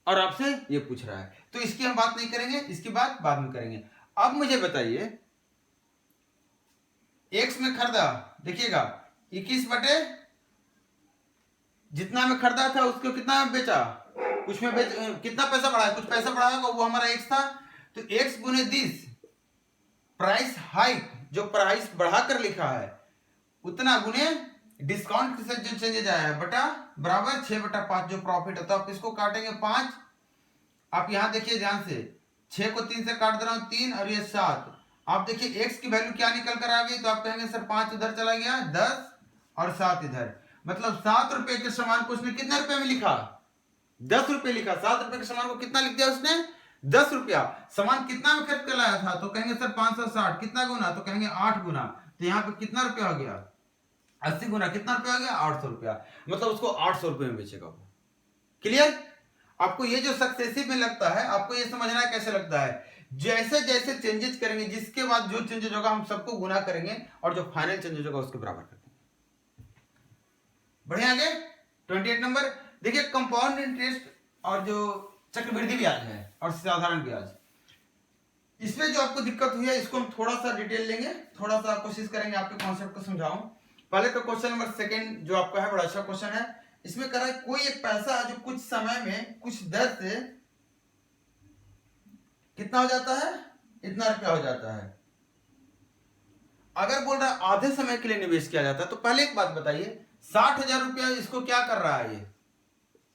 और आपसे ये पूछ रहा है। तो इसकी हम बात नहीं करेंगे, इसकी बात बाद में करेंगे। अब मुझे बताइए एक्स में खरीदा, देखिएगा 21 बटे जितना में खरीदा था उसको कितना में बेचा, कुछ में कितना पैसा बढ़ा है, कुछ पैसा बढ़ा होगा, वो हमारा एक्स था। तो एक्स गुने 10 प्राइस हाइक, जो प्राइस बढ़ाकर लिखा है उतना गुने डिस्काउंट से जो चेंजेज आया है बटा बराबर 6/5 जो प्रॉफिट है। तो आप इसको काटेंगे 5। आप यहां देखिए ध्यान से, 6 को 3 से काट दे रहा हूं 3 और ये 7। आप देखिए एक्स की वैल्यू क्या निकल कर आ गई, तो आप कहेंगे सर 5 उधर चला गया, 10 और 7 इधर, मतलब 7 रुपए के सामान को उसने कितने रुपए में लिखा, 10 रुपए लिखा। 7 रुपए के सामान को कितना लिख दिया उसने, 10 रुपया। सामान कितना में खरीद कर लाया था, तो कहेंगे सर 560, कितना गुना, तो कहेंगे 8 गुना। तो यहाँ पे कितना रुपया हो गया, 80 गुना कितना रुपया हो गया, 800 रुपया, मतलब उसको 800 रुपये में बेचेगा वो। क्लियर? आपको ये जो सक्सेसिव में लगता है, आपको ये समझना है कैसे लगता है। जैसे जैसे चेंजेस करेंगे, जिसके बाद जो चेंजेस होगा हम सबको गुना करेंगे और जो फाइनल चेंजेस होगा उसके बराबर कर देंगे। बढ़िया, आगे 28 नंबर देखिए, कंपाउंड इंटरेस्ट और जो चक्रवृद्धि ब्याज है और साधारण ब्याज, इसमें जो आपको दिक्कत हुई है इसको हम थोड़ा सा डिटेल लेंगे, थोड़ा सा कोशिश करेंगे आपके कॉन्सेप्ट को समझाऊं। पहले तो क्वेश्चन नंबर 2 जो आपका है बड़ा अच्छा क्वेश्चन है। इसमें कह रहा है कोई एक पैसा जो कुछ समय में कुछ दर से कितना हो जाता है, इतना रुपया हो जाता है। अगर बोल रहा है आधे समय के लिए निवेश किया जाता है, तो पहले एक बात बताइए, 60,000 रुपया इसको क्या कर रहा है, ये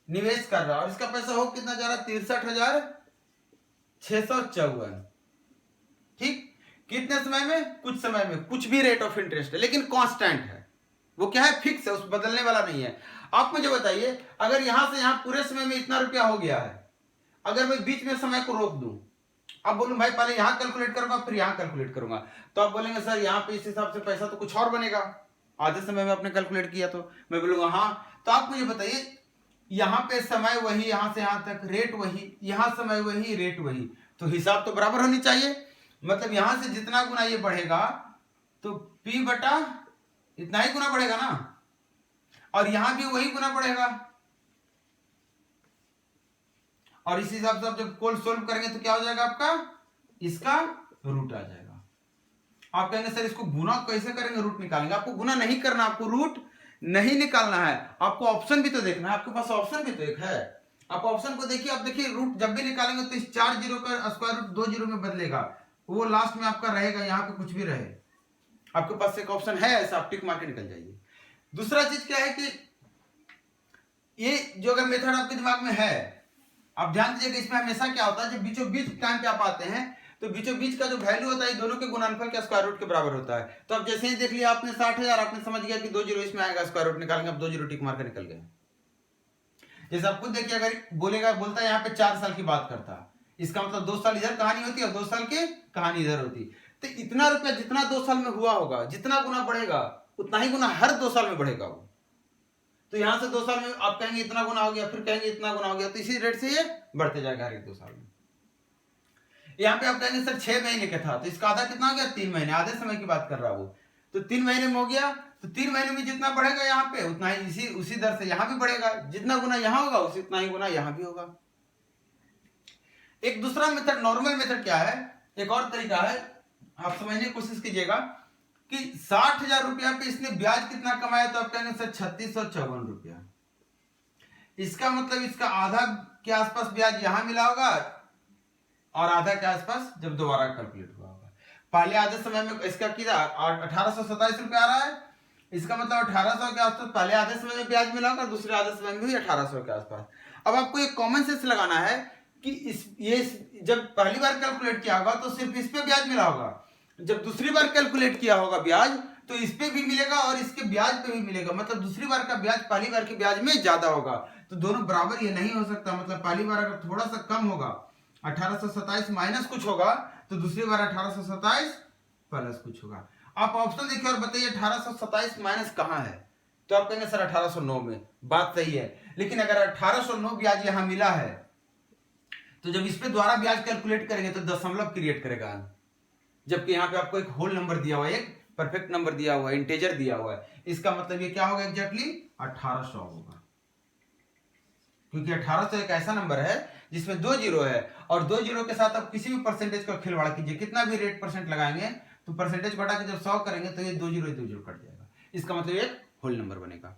निवेश कर रहा है, और इसका पैसा हो कितना जा रहा है, 63,654। ठीक, कितने समय में, कुछ समय में, कुछ भी रेट ऑफ इंटरेस्ट है लेकिन कांस्टेंट है, वो क्या है, फिक्स है, उस बदलने वाला नहीं है। आप मुझे बताइए, अगर यहां से यहां पूरे समय में इतना रुपया हो गया है, अगर मैं बीच में समय को रोक दूं, अब बोलूं भाई पहले यहां कैलकुलेट करूंगा फिर यहां कैलकुलेट करूंगा, तो आप बोलेंगे सर यहां पे इस हिसाब से पैसा तो कुछ और बनेगा, आधे समय में आपने कैलकुलेट किया, तो मैं बोलूंगा हाँ। तो आप मुझे बताइए, यहां पे समय वही, यहां से यहां तक रेट वही, यहां समय वही, रेट वही, तो हिसाब तो बराबर होनी चाहिए। मतलब यहां से जितना गुना ये बढ़ेगा तो P बटा इतना ही गुना बढ़ेगा ना, और यहां भी वही गुना बढ़ेगा, और इस हिसाब से आप जब कोल सोल्व करेंगे तो क्या हो जाएगा आपका, इसका रूट आ जाएगा। आप कहेंगे सर इसको गुना कैसे करेंगे, रूट निकालेंगे। आपको गुना नहीं करना, आपको रूट नहीं निकालना है, आपको ऑप्शन भी तो देखना है, आपके पास ऑप्शन भी तो एक है। आप ऑप्शन को देखिए, आप देखिए रूट जब भी निकालेंगे तो इस 4 जीरो का स्क्वायर रूट 2 जीरो में बदलेगा, वो लास्ट में आपका रहेगा, यहाँ पे कुछ भी रहे, आपके पास एक ऑप्शन है ऐसा, आप टिक मार के निकल जाइए। दूसरा चीज क्या है कि ये जो अगर मेथड आपके दिमाग में है, आप ध्यान दीजिएगा, इसमें हमेशा क्या होता है, जब बीचों बीच टाइम पे आप आते हैं तो बीचों बीच का जो वैल्यू होता है दोनों के गुणनफल के स्क्वायर रूट के बराबर होता है। तो अब जैसे ही देख लिया आपने 60,000, आपने समझ गया कि 2 जीरो इसमें आएगा, स्क्वायर रूट निकालेंगे, अब 2 जीरो टिक मार के निकल गए। जैसे आप खुद देखिए, अगर बोलेगा, बोलता है यहाँ पे 4 साल की बात करता, इसका मतलब 2 साल इधर कहानी होती है और 2 साल की कहानी इधर होती। तो इतना रुपया जितना 2 साल में हुआ होगा, जितना गुना बढ़ेगा उतना ही गुना हर 2 साल में बढ़ेगा वो। तो यहां से 2 साल में आप कहेंगे इतना गुना हो गया, फिर कहेंगे इतना गुना हो गया, तो इसी रेट से ये बढ़ते जाएगा हर एक 2 साल में। यहाँ पे आप कहेंगे सर 6 महीने का था, तो इसका आधा कितना हो गया, 3 महीने, आधे समय की बात कर रहा वो, तो 3 महीने में हो गया, तो 3 महीने में जितना बढ़ेगा यहाँ पे उतना ही उसी दर से यहाँ भी बढ़ेगा, जितना गुना यहाँ होगा उतना ही गुना यहाँ भी होगा। एक दूसरा मेथड, नॉर्मल मेथड क्या है, एक और तरीका है, आप समझने की कोशिश कीजिएगा कि 60,000 रुपया पे इसने ब्याज कितना कमाया, तो आप कहेंगे सर 3654 रुपया। इसका मतलब इसका आधा के आसपास ब्याज यहां मिला होगा और आधा के आसपास जब दोबारा कैलकुलेट हुआ होगा। पहले आधे समय में इसका कितना 1827 रुपया आ रहा है, इसका मतलब 1800 के आसपास पहले आधे समय में ब्याज मिला होगा, दूसरे आधे समय में भी 1800 के आसपास। अब आपको एक कॉमन सेंस लगाना है कि ये जब पहली बार कैलकुलेट किया होगा तो सिर्फ इस पे ब्याज मिला होगा, जब दूसरी बार कैलकुलेट किया होगा ब्याज तो इस पे भी मिलेगा और इसके ब्याज पे भी मिलेगा, मतलब दूसरी बार का ब्याज पहली बार के ब्याज में ज्यादा होगा। तो दोनों बराबर ये नहीं हो सकता, मतलब पहली बार अगर थोड़ा सा कम होगा 1827 माइनस कुछ होगा, तो दूसरी बार 1827 प्लस कुछ होगा। आप ऑप्शन देखिए और बताइए 1827 माइनस कहाँ है, तो आप कहेंगे सर 1809 में, बात सही है, लेकिन अगर 1809 ब्याज यहां मिला है तो जब इस पे द्वारा ब्याज कैलकुलेट करेंगे तो दशमलव क्रिएट करेगा, जबकि यहाँ पे आपको एक होल नंबर दिया हुआ है, एक परफेक्ट नंबर दिया हुआ है, इंटीजर दिया हुआ है। इसका मतलब ये क्या होगा एग्जैक्टली 1800 होगा, क्योंकि 1800 एक ऐसा नंबर है जिसमें 2 जीरो है, और 2 जीरो के साथ आप किसी भी परसेंटेज का खिलवाड़ कीजिए, कितना भी रेट परसेंट लगाएंगे तो परसेंटेज बढ़ा के जब 100 करेंगे तो ये 2 जीरो कट जाएगा, इसका मतलब एक होल नंबर बनेगा।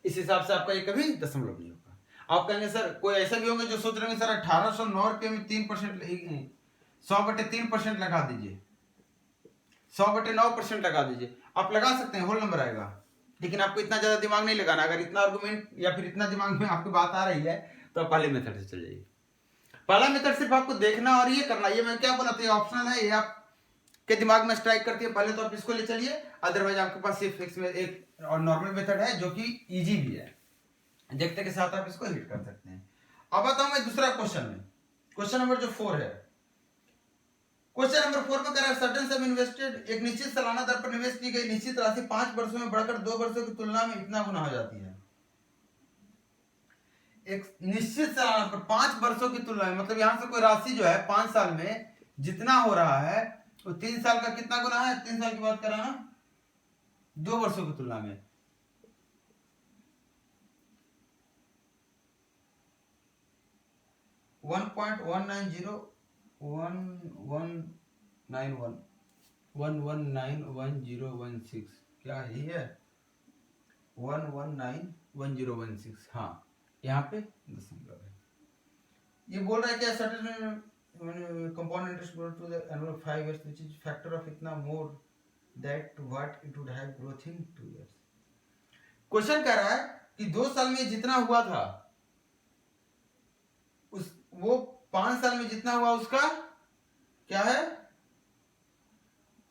इस हिसाब से आपका ये कभी दशमलव नहीं होगा। आप कहेंगे सर कोई ऐसे भी होंगे जो सोच रहे होंगे सर 1809 रुपये में 3% 100/3% लगा दीजिए, 100/9% लगा दीजिए, आप लगा सकते हैं, होल नंबर आएगा, लेकिन आपको इतना ज्यादा दिमाग नहीं लगाना। अगर इतना आर्गुमेंट या फिर इतना दिमाग में आपकी बात आ रही है तो आप पहले मेथड से चल जाइए। पहला मेथड सिर्फ आपको देखना और ये करना, ये मैं क्या बोला था, ये ऑप्शनल है, ये आपके दिमाग में स्ट्राइक करती है, पहले तो आप इसको ले चलिए, अदरवाइज आपके पास ये फिक्स में एक और नॉर्मल मेथड है जो कि इजी भी है, देखते के साथ आप इसको हिट कर सकते हैं। अब आता हूं मैं दूसरा क्वेश्चन में, क्वेश्चन नंबर जो 4 है। क्वेश्चन नंबर 4 में कह रहा है सर्टेन सम इन्वेस्टेड, एक निश्चित सालाना दर पर निवेश की गई निश्चित राशि 5 वर्षों में बढ़कर 2 वर्षों की तुलना में इतना गुना हो जाती है। एक निश्चित सालाना पर 5 वर्षों की तुलना में, मतलब यहां से कोई राशि जो है 5 साल में जितना हो रहा है वो 3 साल का कितना गुना है, 3 साल की बात कर रहा है ना, 2 वर्षों की तुलना में। $1.19016 क्या यही है, 1191016, हाँ यहाँ पे दशमलव है। ये बोल रहा है क्या certain compound interest growth to the annual 5 years which is factor of इतना more that what it would have growth in 2 years। Question कह रहा है कि 2 साल में जितना हुआ था उस वो 5 साल में जितना हुआ उसका क्या है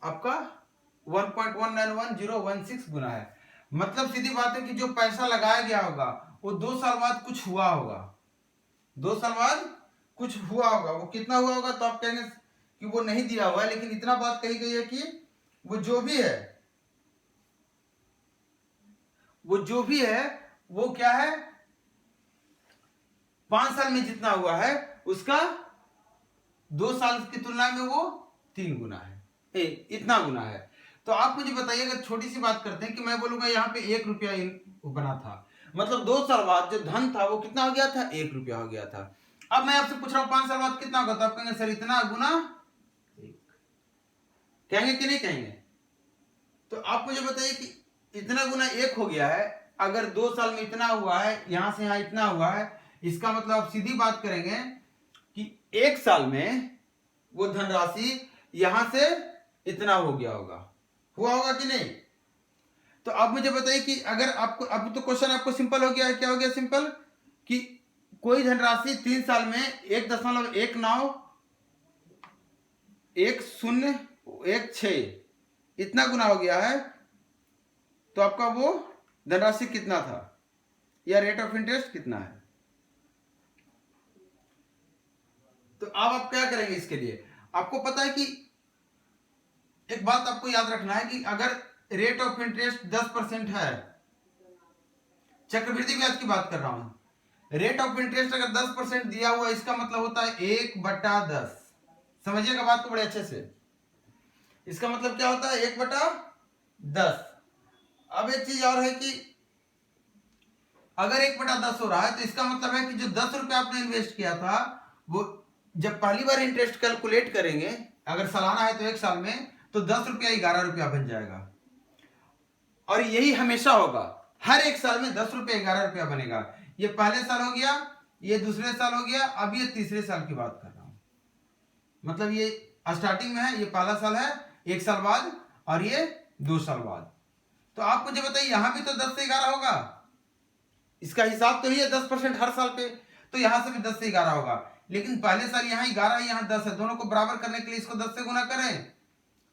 आपका 1.1911016 गुना है। मतलब सीधी बात है कि जो पैसा लगाया गया होगा वो 2 साल बाद कुछ हुआ होगा, 2 साल बाद कुछ हुआ होगा, वो कितना हुआ होगा तो आप कहेंगे कि वो नहीं दिया हुआ है, लेकिन इतना बात कही गई है कि वो जो भी है वो क्या है 5 साल में जितना हुआ है उसका 2 साल की तुलना में वो 3 गुना है, इतना गुना है। तो आप मुझे बताइएगा, छोटी सी बात करते हैं कि मैं बोलूंगा यहाँ पे 1 रुपया बना था, मतलब 2 साल बाद जो धन था वो कितना हो गया था, 1 रुपया हो गया था। अब मैं आपसे पूछ रहा हूँ 5 साल बाद कितना होगा, तो आप कहेंगे सर इतना गुना 1, कहेंगे कि नहीं कहेंगे? तो आप मुझे बताइए कि इतना गुना 1 हो गया है, अगर 2 साल में इतना हुआ है, यहां से यहां इतना हुआ है, इसका मतलब आप सीधी बात करेंगे कि 1 साल में वो धनराशि यहां से इतना हो गया होगा, हुआ होगा कि नहीं? तो आप मुझे बताइए कि अगर आपको अब तो क्वेश्चन आपको सिंपल हो गया है, क्या हो गया सिंपल, कि कोई धनराशि 3 साल में 1.191016 इतना गुना हो गया है, तो आपका वो धनराशि कितना था या रेट ऑफ इंटरेस्ट कितना है? तो अब आप क्या करेंगे इसके लिए, आपको पता है कि एक बात आपको याद रखना है कि अगर रेट ऑफ इंटरेस्ट 10% है, चक्रवृद्धि ब्याज की बात कर रहा हूं, रेट ऑफ इंटरेस्ट अगर 10% दिया हुआ, इसका मतलब होता है 1/10। समझिएगा बात को बड़े अच्छे से, इसका मतलब क्या होता है 1/10। अब एक चीज और है कि अगर 1/10 हो रहा है तो इसका मतलब है कि जो 10 रुपए आपने इन्वेस्ट किया था वो जब पहली बार इंटरेस्ट कैलकुलेट करेंगे, अगर सालाना है तो 1 साल में, तो 10 रुपया 11 रुपया बन जाएगा, और यही हमेशा होगा, हर 1 साल में 10 रुपये 11 रुपया बनेगा। ये पहले साल हो गया, ये दूसरे साल हो गया, अब ये तीसरे साल की बात कर रहा हूं, मतलब ये स्टार्टिंग में है, ये पहला साल है 1 साल बाद, और ये 2 साल बाद। तो आप मुझे बताइए यहां भी तो 10 से 11 होगा, इसका हिसाब तो ही है 10% हर साल पे, तो यहां से भी 10 से 11 होगा, लेकिन पहले साल यहाँ 11 है, यहाँ 10 है, दोनों को बराबर करने के लिए इसको 10 से गुना करें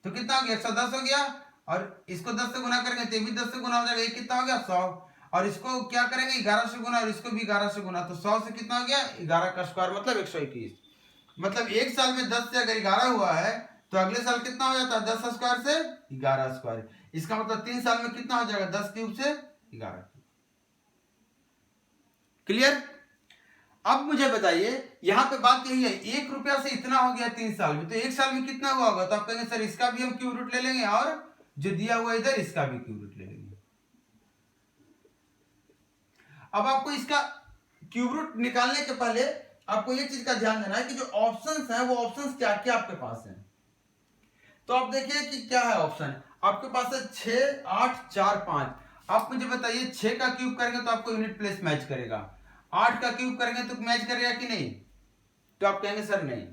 तो कितना हो गया 110 हो गया, और इसको 10 से गुना करेंगे तो भी 10 से गुना हो जाएगा, ये कितना हो गया 100, और इसको क्या करेंगे 11 से गुना, और इसको भी 11 से गुना, तो 100 से कितना हो गया 11 का स्क्वायर मतलब 121। मतलब 1 साल में 10 से अगर 11 हुआ है तो अगले साल कितना हो जाता है 10 स्क्वायर से 11 स्क्वायर, इसका मतलब 3 साल में कितना हो जाएगा 10 क्यूब से 11 क्यूब। क्लियर? अब मुझे बताइए, यहाँ पे बात यही है, 1 रुपया से इतना हो गया 3 साल में, तो 1 साल में कितना हुआ होगा? तो आप कहेंगे सर इसका भी हम क्यूब रूट ले लेंगे और जो दिया हुआ इधर इसका भी क्यूब रूट ले लेंगे। अब आपको इसका क्यूब रूट निकालने के पहले आपको ये चीज का ध्यान देना है कि जो ऑप्शंस हैं वो ऑप्शंस क्या क्या आपके पास हैं। तो आप देखिए कि क्या है ऑप्शन, आपके पास है 6, 8, 4, 5। आप मुझे बताइए 6 का क्यूब करेंगे तो आपको यूनिट प्लेस मैच करेगा, 8 का क्यूब करेंगे तो मैच करेगा कि नहीं? तो आप कहेंगे सर नहीं।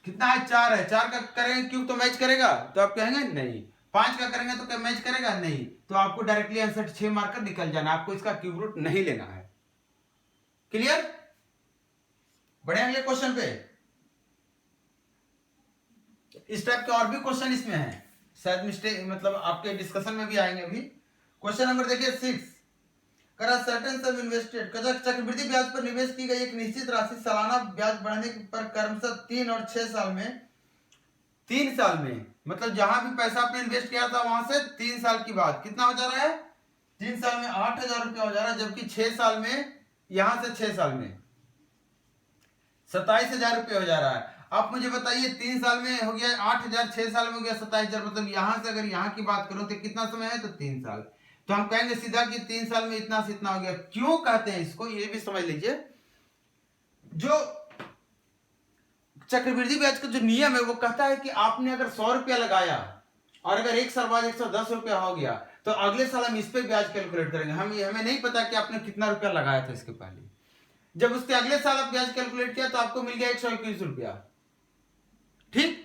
कितना है? 4 है, 4 का करेंगे क्यूब तो मैच करेगा, तो आप कहेंगे नहीं। 5 का करेंगे तो क्या मैच करेगा? नहीं। तो आपको डायरेक्टली आंसर 6 मारकर निकल जाना, आपको इसका क्यूब रूट नहीं लेना है। क्लियर? बढ़े अगले क्वेश्चन पे। इस टाइप के और भी क्वेश्चन इसमें है, शायद मिस्टेक मतलब आपके डिस्कशन में भी आएंगे अभी। क्वेश्चन नंबर देखिए 6, करा सर्टेन सम इन्वेस्टेड, चक्रवृद्धि ब्याज पर निवेश की गई एक निश्चित राशि सालाना ब्याज बढ़ने पर क्रमशः 3 और 6 साल में, 3 साल में मतलब जहां भी पैसा आपने इन्वेस्ट किया था वहां से 3 साल की बात कितना हो जा रहा है? 3 साल में 8,000 रुपया हो जा रहा है, जबकि 6 साल में, यहां से 6 साल में 27,000 रुपये हो जा रहा है। आप मुझे बताइए 3 साल में हो गया 8,000, 6 साल में हो गया 27,000, मतलब यहां से अगर यहां की बात करूं तो कितना समय है? तो 3 साल। तो हम कहेंगे सीधा कि 3 साल में इतना से इतना हो गया। क्यों कहते हैं इसको, ये भी समझ लीजिए। जो चक्रवृद्धि ब्याज का जो नियम है वो कहता है कि आपने अगर 100 रुपया लगाया और अगर 1 साल बाद 110 रुपया हो गया तो अगले साल हम इस पे ब्याज कैलकुलेट करेंगे। हमें नहीं पता कि आपने कितना रुपया लगाया था इसके पहले। जब उसके अगले साल आप ब्याज कैलकुलेट किया तो आपको मिल गया 121 रुपया। ठीक,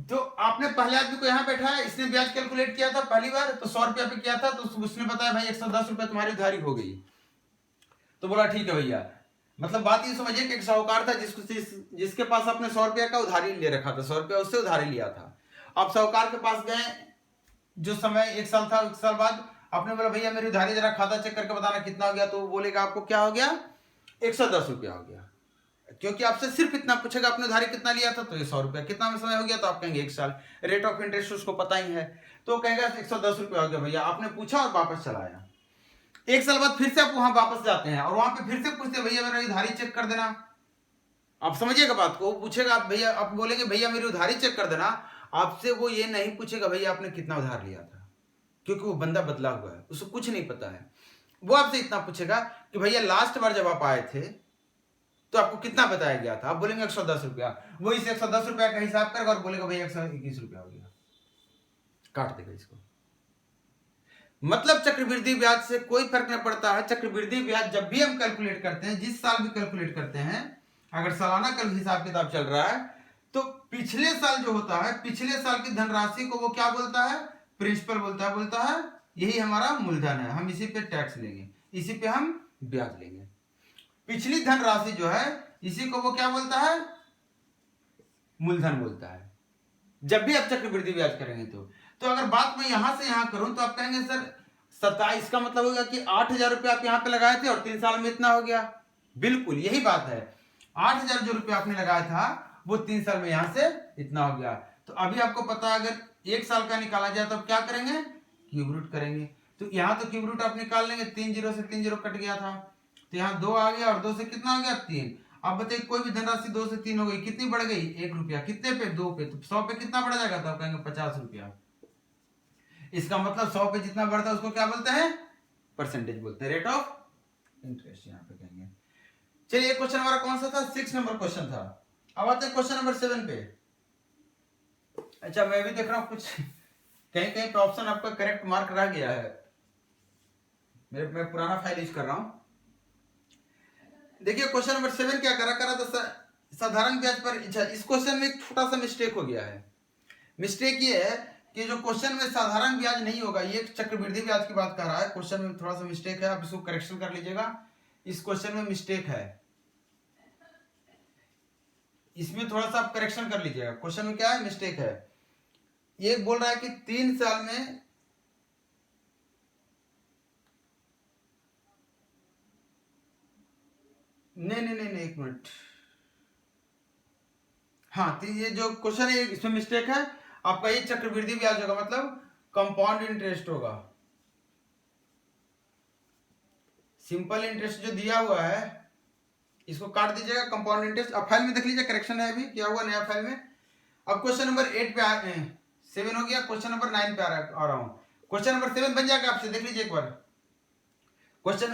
तो आपने पहले आदमी को यहां बैठाया, इसने ब्याज कैलकुलेट किया था पहली बार तो 100 रुपया पे किया था, तो उसने बताया भाई 110 रुपया तुम्हारी उधारी हो गई। तो बोला ठीक है भैया। मतलब बात ये समझिए कि एक साहूकार था जिसके पास आपने 100 रुपया का उधारी ले रखा था, 100 रुपया उससे उधारी लिया था। आप साहूकार के पास गए, जो समय 1 साल था, 1 साल बाद आपने बोला भैया मेरी उधारी जरा खाता चेक करके बताना कितना हो गया, तो वो बोलेगा आपको क्या हो गया? 110 रुपया हो गया, क्योंकि आपसे सिर्फ इतना पूछेगा आपने उधारी कितना लिया था, तो ये 100 रुपया। कितना में समय हो गया? तो आप कहेंगे 1 साल। रेट ऑफ इंटरेस्ट उसको पता ही है, तो कहेगा 110 रुपया हो गया भैया। आपने पूछा और वापस चलाया। 1 साल बाद फिर से आप वहां वापस जाते हैं और वहां पे फिर से पूछते भैया मेरी उधारी चेक कर देना। आप समझिएगा बात को, वो पूछेगा भैया, आप बोलेंगे भैया मेरी उधारी चेक कर देना, आपसे वो ये नहीं पूछेगा भैया आपने कितना उधार लिया था, क्योंकि वो बंदा बदला हुआ है, उसको कुछ नहीं पता है। वो आपसे इतना पूछेगा कि भैया लास्ट बार जब आप आए थे तो आपको कितना बताया गया था? आप बोलेंगे 110 रुपया। वो इस 110 रुपया का हिसाब करेगा और बोलेगा भैया 121 रुपया हो गया, काट देगा इसको। मतलब चक्रवृद्धि ब्याज से कोई फर्क नहीं पड़ता है। चक्रवृद्धि ब्याज जब भी हम कैलकुलेट करते हैं, जिस साल भी कैलकुलेट करते हैं, अगर सालाना कल हिसाब किताब चल रहा है तो पिछले साल जो होता है, पिछले साल की धनराशि को वो क्या बोलता है? प्रिंसिपल बोलता है यही हमारा मूलधन है, हम इसी पे टैक्स लेंगे, इसी पे हम ब्याज लेंगे। पिछली धनराशि जो है इसी को वो क्या बोलता है? मूलधन बोलता है, जब भी आप चक्रवृद्धि ब्याज करेंगे तो अगर बात मैं यहां से यहां करूं तो आप कहेंगे सर 27 का मतलब होगा कि 8,000 रुपया आप यहां पे लगाए थे और 3 साल में इतना हो गया। बिल्कुल यही बात है, 8,000 जो रुपया आपने लगाया था वो 3 साल में यहां से इतना हो गया। तो अभी आपको पता है अगर 1 साल का निकाला जाए तो आप क्या करेंगे? क्यूब रूट करेंगे। तो यहां तो क्यूब रूट आप निकाल लेंगे, 3 जीरो से 3 जीरो कट गया था, तो यहाँ 2 आ गया और 2 से कितना हो गया? 3। अब बताइए कोई भी धनराशि 2 से 3 हो गई, कितनी बढ़ गई? 1 रुपया। कितने पे? 2 पे। तो 100 पे कितना बढ़ जाएगा? तो आप कहेंगे 50 रुपया। इसका मतलब 100 पे जितना बढ़ता है उसको क्या बोलते हैं? परसेंटेज बोलते हैं, रेट ऑफ इंटरेस्ट यहाँ पे कहेंगे। चलिए क्वेश्चन हमारा कौन सा था? 6 नंबर क्वेश्चन था। अब आते हैं क्वेश्चन नंबर 7 पे। अच्छा मैं भी देख रहा हूँ कुछ कहीं कहीं पे ऑप्शन आपका करेक्ट मार्क रह गया है, मैं पुराना फाइल यूज कर रहा हूँ। देखिए क्वेश्चन नंबर 7 क्या करा था? साधारण ब्याज पर। इस क्वेश्चन में एक छोटा सा मिस्टेक हो गया है। मिस्टेक ये है कि जो क्वेश्चन में साधारण ब्याज नहीं होगा, ये चक्रवृद्धि ब्याज की बात कर रहा है। क्वेश्चन में थोड़ा सा मिस्टेक है, आप इसको करेक्शन कर लीजिएगा। इस क्वेश्चन में मिस्टेक है, इसमें थोड़ा सा आप करेक्शन कर लीजिएगा। क्वेश्चन में क्या है? मिस्टेक है। ये बोल रहा है कि 3 साल में नहीं, एक मिनट। हाँ, तो ये जो क्वेश्चन है इसमें मिस्टेक है। आपका ये चक्रवृद्धि ब्याज होगा, मतलब कंपाउंड इंटरेस्ट होगा। सिंपल इंटरेस्ट जो दिया हुआ है इसको काट दीजिएगा, कंपाउंड इंटरेस्ट। अब फाइल में देख लीजिए, करेक्शन है अभी क्या हुआ नया फाइल में। अब क्वेश्चन नंबर 8 पे 7 हो गया, क्वेश्चन नंबर 9 पे आ रहा हूं। क्वेश्चन नंबर 7 बन जाएगा आपसे, देख लीजिए एक बार। क्वेश्चन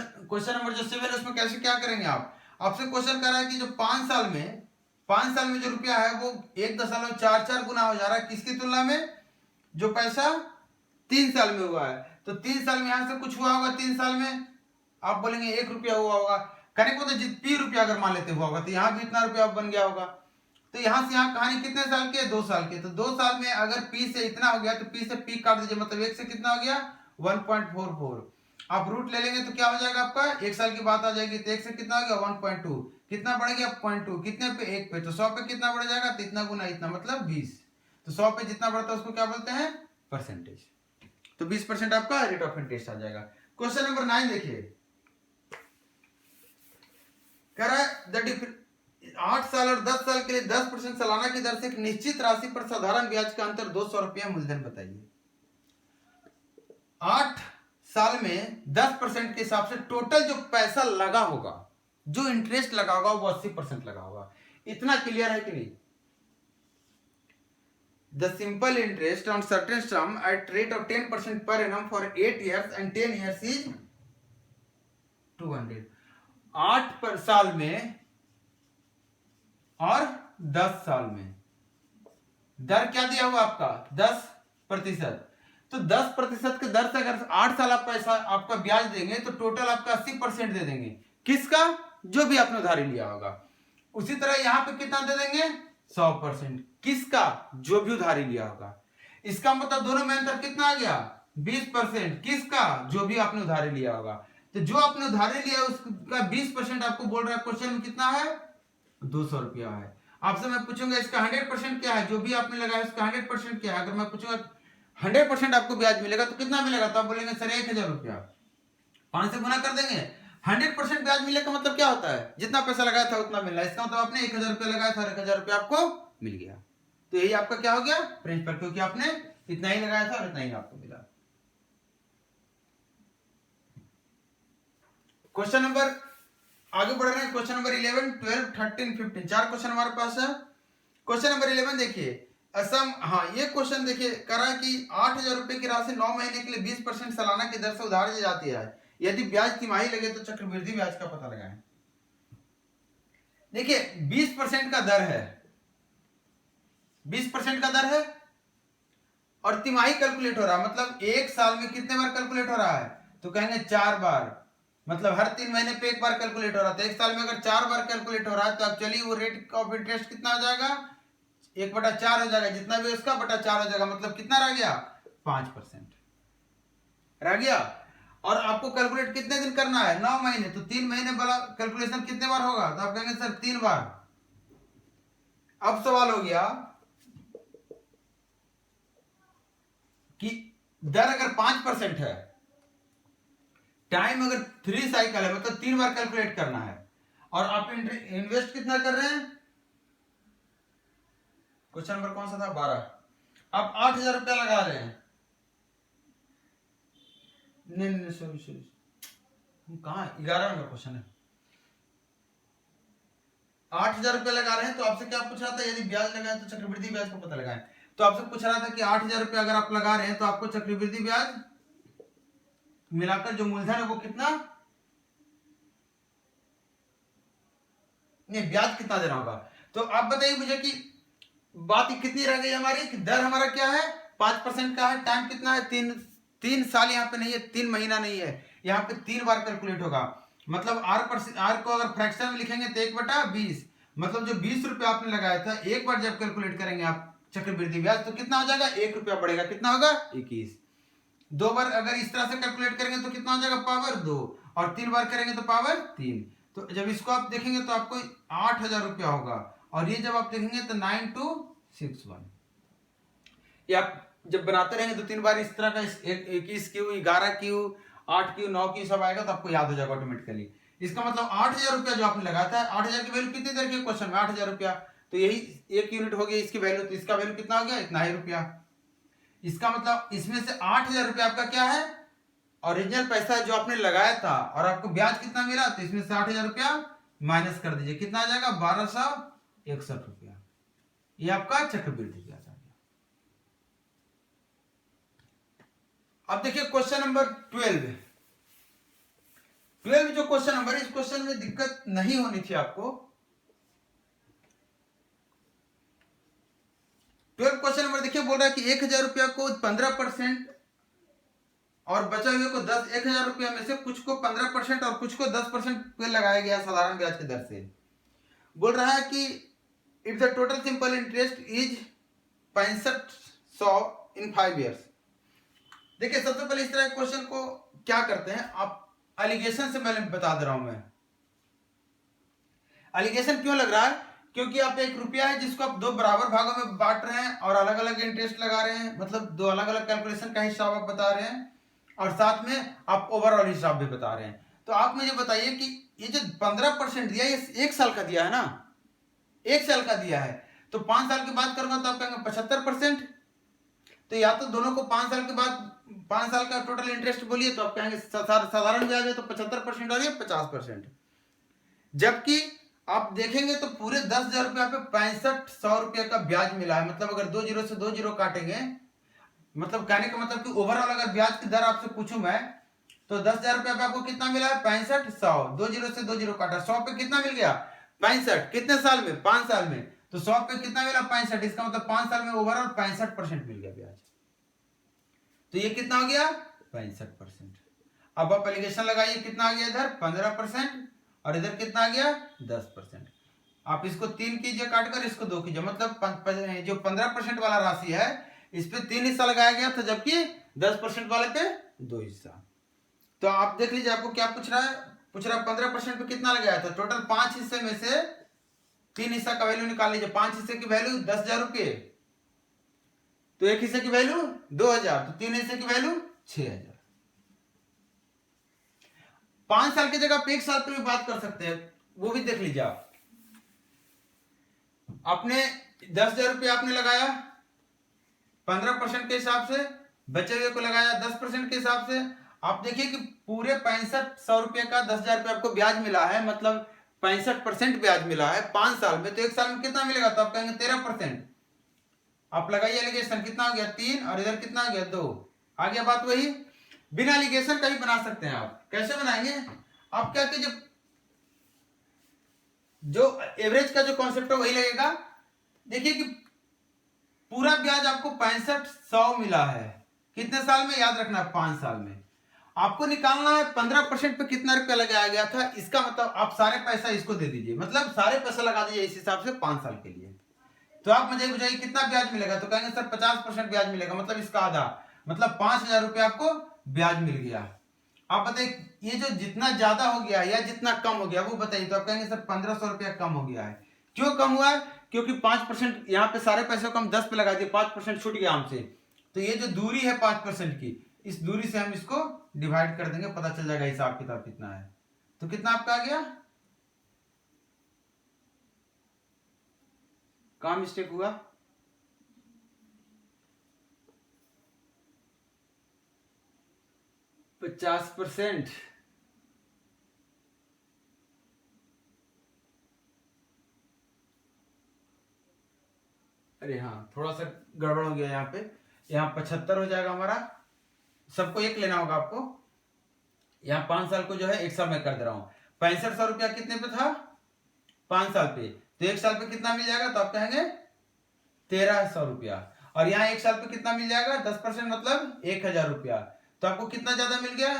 नंबर जो 7 है उसमें कैसे क्या करेंगे आप, आपसे क्वेश्चन कर रहा है कि जो 5 साल में जो रुपया है वो 1.44 गुना हो जा रहा है, किसकी तुलना में, जो पैसा 3 साल में हुआ है। तो 3 साल में यहां से कुछ हुआ होगा, 3 साल में आप बोलेंगे 1 रुपया हुआ होगा, कहने को तो पी रुपया अगर मान लेते हुआ होगा तो यहाँ भी इतना रुपया बन गया होगा। तो यहाँ से यहाँ कहानी कितने साल की है, 2 साल की। तो 2 साल में अगर पी से इतना हो गया तो पी से पी काट दीजिए, मतलब 1 से कितना हो गया 1.44। आप रूट ले लेंगे तो क्या हो जाएगा आपका, 1 साल की बात आ जाएगी, तो 1 से कितना हो गया 1.2, कितना बढ़ गया 0.2, कितने पे 1 पे, तो 100 पे कितना बढ़ जाएगा, तो इतना गुना इतना मतलब 20। तो 100 पे जितना बढ़ता है उसको क्या बोलते हैं, परसेंटेज। तो 20% आपका रेट ऑफ इंटरेस्ट आ जाएगा। क्वेश्चन नंबर 9 देखिए, कह रहा है 8 साल और 10 साल के लिए 10% सालाना की दर से एक निश्चित राशि पर साधारण ब्याज का अंतर 200 रुपया मूलधन बताइए। 8 साल में 10% के हिसाब से टोटल जो पैसा लगा होगा, जो इंटरेस्ट लगा होगा वो 80% लगा होगा। इतना क्लियर है कि नहीं। The simple interest on certain sum at rate of 10% per annum for 8 years and 10 years is 200। 8 साल में और 10 साल में दर क्या दिया हुआ आपका 10%। तो 10% के दर से अगर 8 साल आप पैसा आपका ब्याज देंगे तो टोटल आपका 80% दे देंगे, किसका, जो भी आपने उधारी लिया होगा। उसी तरह यहां पे कितना दे देंगे 100%, किसका, जो भी उधारी लिया होगा। इसका मतलब दोनों में अंतर कितना आ गया 20%, किसका, जो भी आपने उधारी लिया होगा। तो जो आपने उधारी लिया उसका 20% आपको बोल रहा है क्वेश्चन में कितना है 200 रुपया है। आपसे मैं पूछूंगा इसका 100% क्या है, जो भी आपने लगाया उसका 100% क्या है। अगर मैं पूछूंगा 100% आपको ब्याज मिलेगा तो कितना मिलेगा, तो आप बोलेंगे सर 1000 रुपया, 5 से गुना कर देंगे। 100% ब्याज मिले का मतलब क्या होता है, जितना पैसा लगाया था उतना मिल रहा है। इसका मतलब आपने 1000 रुपया लगाया था, 1000 रुपया आपको मिल गया। तो यही आपका क्या हो गया प्रिंसिपल, क्योंकि आपने इतना ही लगाया था और इतना ही आपको मिला। क्वेश्चन नंबर आगे बढ़ रहे हैं, क्वेश्चन नंबर 11, 12, 13, 15, 4 क्वेश्चन हमारे पास है। क्वेश्चन नंबर 11 देखिए, असम, हाँ ये क्वेश्चन देखिए करा कि 8000 रुपए की राशि 9 महीने के लिए 20% सालाना की दर से उधार दी जाती है। यदि ब्याज तिमाही लगे तो चक्रवृद्धि ब्याज का पता लगाएं। देखिए 20% का दर है, 20% का दर है और तिमाही कैलकुलेट हो रहा है, मतलब 1 साल में कितने बार कैलकुलेट हो रहा है, तो कहेंगे 4 बार, मतलब हर 3 महीने पे 1 बार कैलकुलेट हो रहा था। 1 साल में अगर 4 बार कैलकुलेट हो रहा है तो अब चलिए वो रेट ऑफ इंटरेस्ट कितना हो जाएगा 1/4 हो जाएगा, जितना भी उसका बटा 4 हो जाएगा, मतलब कितना रह गया 5% रह गया। और आपको कैलकुलेट कितने दिन करना है 9 महीने, तो 3 महीने वाला कैलकुलेशन कितने बार होगा, तो आप कहेंगे सर 3 बार। अब सवाल हो गया कि दर अगर 5% है, टाइम अगर 3 साइकिल है, मतलब 3 बार कैलकुलेट करना है, और आप इन्वेस्ट कितना कर रहे हैं, क्वेश्चन नंबर कौन सा था 12, आप 8000 रुपया लगा रहे हैं, नहीं सॉरी कहां 11 नंबर क्वेश्चन है। 8000 रुपया लगा रहे हैं तो आपसे क्या पूछ रहा था, यदि ब्याज लगाए तो चक्रवृद्धि ब्याज को पता लगाएं। तो आपसे पूछ रहा था कि 8000 रुपया अगर आप लगा रहे हैं तो आपको चक्रवृद्धि ब्याज मिलाकर जो मूलधन है वो कितना, नहीं ब्याज कितना देना होगा। तो आप बताइए मुझे कि बात कितनी रह गई हमारी, कि दर हमारा क्या है 5% का है, टाइम कितना है 3 साल, यहाँ पे नहीं है 3 महीना नहीं है, यहाँ पे 3 बार कैलकुलेट होगा। मतलब आर को अगर फ्रैक्शन में लिखेंगे तो 1/20, मतलब जो 20 रुपया आपने लगाया था एक बार जब कैलकुलेट करेंगे आप चक्रवृद्धि ब्याज तो कितना हो जाएगा 1 रुपया बढ़ेगा, कितना होगा 21। 2 बार अगर इस तरह से कैलकुलेट करेंगे तो कितना हो जाएगा पावर 2, और 3 बार करेंगे तो पावर 3। तो जब इसको आप देखेंगे तो आपको 8000 रुपया होगा, और ये जब आप देखेंगे तो 9261। ये आप जब बनाते रहेंगे तो 3 बार इस तरह का 21 क्यू 11 क्यू 8 क्यू 9 क्यू सब आएगा तो आपको याद हो जाएगा ऑटोमेटिकली। इसका मतलब 8000 रुपया जो आपने लगाया था, 8000 की वैल्यू कितनी दे रखी है क्वेश्चन में 8000 रुपया, तो यही 1 यूनिट हो गया इसकी वैल्यू, तो इसका वैल्यू कितना हो गया इतना ही रुपया। इसका मतलब इसमें से 8000 रुपया आपका क्या है ओरिजिनल पैसा जो आपने लगाया था और आपको ब्याज कितना मिला, तो इसमें 60,000 रुपया माइनस कर दीजिए, कितना आ जाएगा 1261 रुपया। ये आपका चक्रवृद्धि ब्याज आ गया। अब देखिए क्वेश्चन नंबर 12 जो क्वेश्चन नंबर, इस क्वेश्चन में दिक्कत नहीं होनी थी आपको। 12 क्वेश्चन नंबर देखिए, बोल रहा है कि 1,000 रुपया को 15% और बचा हुए को 1,000 रुपया में से कुछ को 15% और कुछ को 10% पे लगाया गया साधारण ब्याज की दर से। बोल रहा है कि if the total simple interest is 6500 in 5 years. देखिए सबसे पहले इस तरह के क्वेश्चन को क्या करते हैं, आप एलिगेशन से पहले बता दे रहा हूं मैं। एलिगेशन क्यों लग रहा है, क्योंकि आप 1 रुपया है जिसको आप 2 बराबर भागों में बांट रहे हैं और अलग अलग इंटरेस्ट लगा रहे हैं, मतलब 2 अलग अलग कैलकुलेशन का हिसाब आप बता रहे हैं और साथ में आप ओवरऑल हिसाब भी बता रहे हैं। तो आप मुझे बताइए कि ये जो 15% दिया ये 1 साल का दिया है ना, 1 साल का दिया है, तो 5 साल की बात करूंगा तो आप कहेंगे 75%। तो या तो दोनों को 5 साल के बाद 5 साल का टोटल इंटरेस्ट बोलिए तो आप कहेंगे साधारण ब्याज है तो 75% और ये 50%। जबकि आप देखेंगे तो पूरे 10,000 रुपया पे 6500 रुपया का ब्याज मिला है, मतलब अगर 2 जीरो से 2 जीरो काटेंगे, मतलब कहने का मतलब कि ओवरऑल अगर ब्याज की दर आपसे पूछूं मैं तो 10,000 रुपया पे आपको कितना मिला है 6500, 2 जीरो से 2 जीरो काटा, 100 पे कितना मिल गया 65, कितने साल में 5 साल में, तो 100 पे कितना मिला 65, इसका मतलब 5 साल में ओवरऑल 65% मिल गया ब्याज। तो ये कितना हो गया 65%। अब आप एलिगेशन लगाइए, कितना आ गया इधर 15% और इधर कितना आ गया 10%। आप इसको 3 कीजिए काटकर, इसको 2 कीजिए, मतलब जो 15% वाला राशि है इस पे 3 हिस्सा लगाया गया था, जबकि 10% वाले पे 2 हिस्सा। तो आप देख लीजिए आपको क्या पूछ रहा है, 15% पे कितना लगाया था, टोटल 5 हिस्से में से 3 हिस्सा का वैल्यू निकाल लीजिए। 5 हिस्से की वैल्यू 10,000 रुपये, तो 1 हिस्से की वैल्यू 2,000, तो 3 हिस्से की वैल्यू 6,000। 5 साल की जगह आप 1 साल पे भी बात कर सकते हैं, वो भी देख लीजिए आप। आपने 10,000 रुपये आपने लगाया 15% के हिसाब से, बचे हुए को लगाया 10% के हिसाब से। आप देखिए कि पूरे 6500 रुपये का 10,000 रुपये आपको ब्याज मिला है, मतलब 65% ब्याज मिला है 5 साल में, तो 1 साल में कितना मिलेगा, तो आप कहेंगे 13%। आप लगाइए एलिगेशन, कितना हो गया 3 और इधर कितना हो गया 2, आ गया बात वही। बिना एलिगेशन का भी बना सकते हैं आप, कैसे बनाएंगे, आप क्या कीजिए, जो एवरेज का जो कॉन्सेप्ट है वही लगेगा। देखिए कि पूरा ब्याज आपको 6500 मिला है, कितने साल में, याद रखना 5 साल में। आपको निकालना है 15% पे कितना रुपया लगाया गया था, इसका मतलब आप सारे पैसा इसको दे दीजिए, मतलब सारे पैसा लगा दीजिए इस हिसाब से 5 साल के लिए। तो आप मुझे बताइए कितना ब्याज मिलेगा, तो कहेंगे सर 50% ब्याज मिलेगा, मतलब इसका आधा, मतलब 5,000 रुपया आपको ब्याज मिल गया। आप बताइए ये जो जितना ज्यादा हो गया या जितना कम हो गया वो बताइए, तो आप कहेंगे सर 1,500 रुपया कम हो गया है। क्यों कम हुआ है, क्योंकि 5% यहाँ पे सारे पैसे को हम 10 पे लगा दिए, 5% छूट गया हमसे, तो ये जो दूरी है 5% की, इस दूरी से हम इसको डिवाइड कर देंगे, पता चल जाएगा हिसाब किताब कितना है। तो कितना आपका आ गया, कहाँ मिस्टेक हुआ, %50। अरे हाँ थोड़ा सा गड़बड़ हो गया यहाँ पे, यहाँ 75 हो जाएगा हमारा, सबको 1 लेना होगा आपको। यहाँ 5 साल को जो है 1 साल में कर दे रहा हूँ। 6500 रुपया कितने पे था 5 साल पे, तो 1 साल पे कितना मिल जाएगा, तो आप कहेंगे 1,300 रुपया। और यहाँ 1 साल पे कितना मिल जाएगा 10% मतलब 1,000 रुपया, तो आपको कितना ज्यादा मिल गया,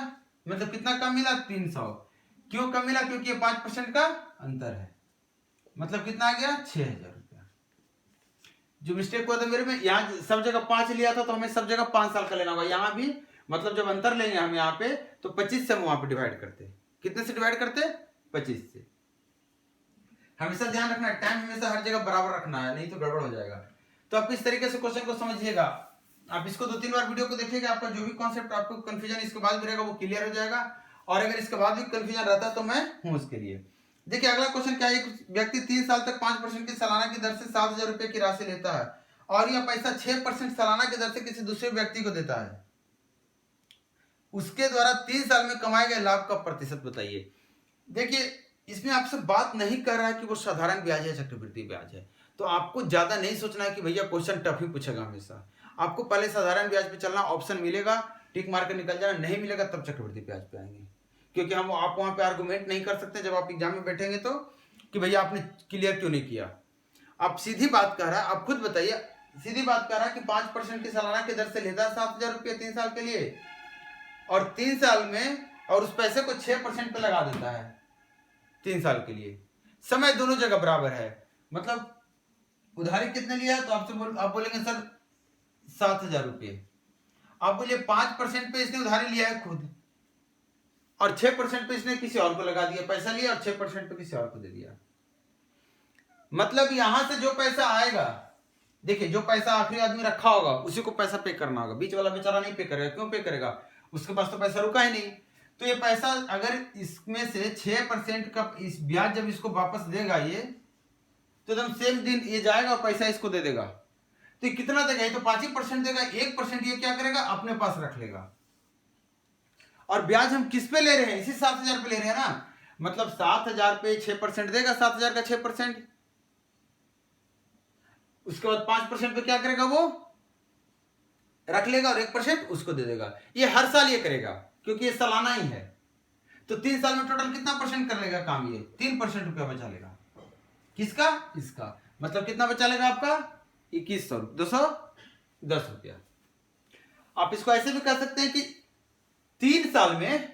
मतलब कितना कम मिला 300। क्यों कम मिला, क्योंकि ये 5% का अंतर है, मतलब कितना आ गया 6,000 रुपया। जो मिस्टेक हुआ था मेरे में, यहाँ सब जगह 5 लिया था तो हमें सब जगह 5 साल का लेना होगा, यहाँ भी मतलब जब अंतर लेंगे हम यहाँ पे तो 25 से हम वहां पे डिवाइड करते, कितने से डिवाइड करते 25 से। हमेशा ध्यान रखना है, टाइम हमेशा हर जगह बराबर रखना है, नहीं तो गड़बड़ हो जाएगा। तो आप इस तरीके से क्वेश्चन को समझिएगा, आप इसको 2-3 बार वीडियो को देखिएगा, आपका जो भी कॉन्सेप्ट आपको कंफ्यूजन इसके बाद भी रहेगा वो क्लियर हो जाएगा। और अगर इसके बाद भी कंफ्यूजन रहता है तो मैं हूं उसके लिए। देखिए अगला क्वेश्चन क्या है, एक व्यक्ति 3 साल तक 5% की सालाना की दर से 7,000 रुपए की राशि लेता है और यह पैसा 6% सालाना की दर से किसी दूसरे व्यक्ति को देता है। उसके द्वारा 3 साल में कमाए गए लाभ का प्रतिशत बताइए। देखिए इसमें आपसे बात नहीं कर रहा है कि वो साधारण ब्याज है चक्रवृद्धि ब्याज है, तो आपको ज्यादा नहीं सोचना है कि भैया क्वेश्चन टफ ही पूछेगा हमेशा। आपको पहले साधारण ब्याज पे चलना, ऑप्शन मिलेगा टिक मार के निकल जाना, नहीं मिलेगा तब चक्रवृद्धि ब्याज पे आएंगे, क्योंकि हम आप वहां पे आर्गुमेंट नहीं कर सकते जब आप एग्जाम में बैठेंगे तो कि भैया आपने क्लियर क्यों नहीं किया। आप सीधी बात कर रहा है, आप खुद बताइए, सीधी बात कर रहा है कि 5% की सालाना की दर से लेता है 7,000 रुपये 3 साल के लिए, और 3 साल में और उस पैसे को 6% पे लगा देता है 3 साल के लिए। समय दोनों जगह बराबर है, मतलब उधारी कितने लिया है, तो आपसे आप बोलेंगे सर 7,000 रुपये। आप बोलिए 5% पे इसने उधारी लिया है खुद, और 6% पे इसने किसी और को लगा दिया, पैसा लिया और 6% पे किसी और को दे दिया। मतलब यहां से जो पैसा आएगा, देखिए जो पैसा आखिरी आदमी रखा होगा उसी को पैसा पे करना होगा, बीच वाला बेचारा नहीं पे करेगा। क्यों पे करेगा, उसके पास तो पैसा रुका ही नहीं। तो ये पैसा अगर इसमें से 6% का इस ब्याज जब इसको वापस देगा ये, तो एकदम सेम दिन ये जाएगा और पैसा इसको दे देगा। तो ये कितना देगा, ये तो 5% देगा, 1% ये क्या करेगा अपने पास रख लेगा। और ब्याज हम किस पे ले रहे हैं, इसी 7,000 पे ले रहे हैं ना, मतलब 7,000 पे 6% देगा, 7,000 का 6%, उसके बाद 5% पे क्या करेगा वो रख लेगा और 1% उसको दे देगा। ये हर साल ये करेगा क्योंकि ये सालाना ही है। तो 3 साल में टोटल कितना परसेंट कर लेगा काम, ये 3% रुपया बचा लेगा। किसका, इसका, मतलब कितना बचा लेगा आपका 210 रुपया। आप इसको ऐसे भी कह सकते हैं कि 3 साल में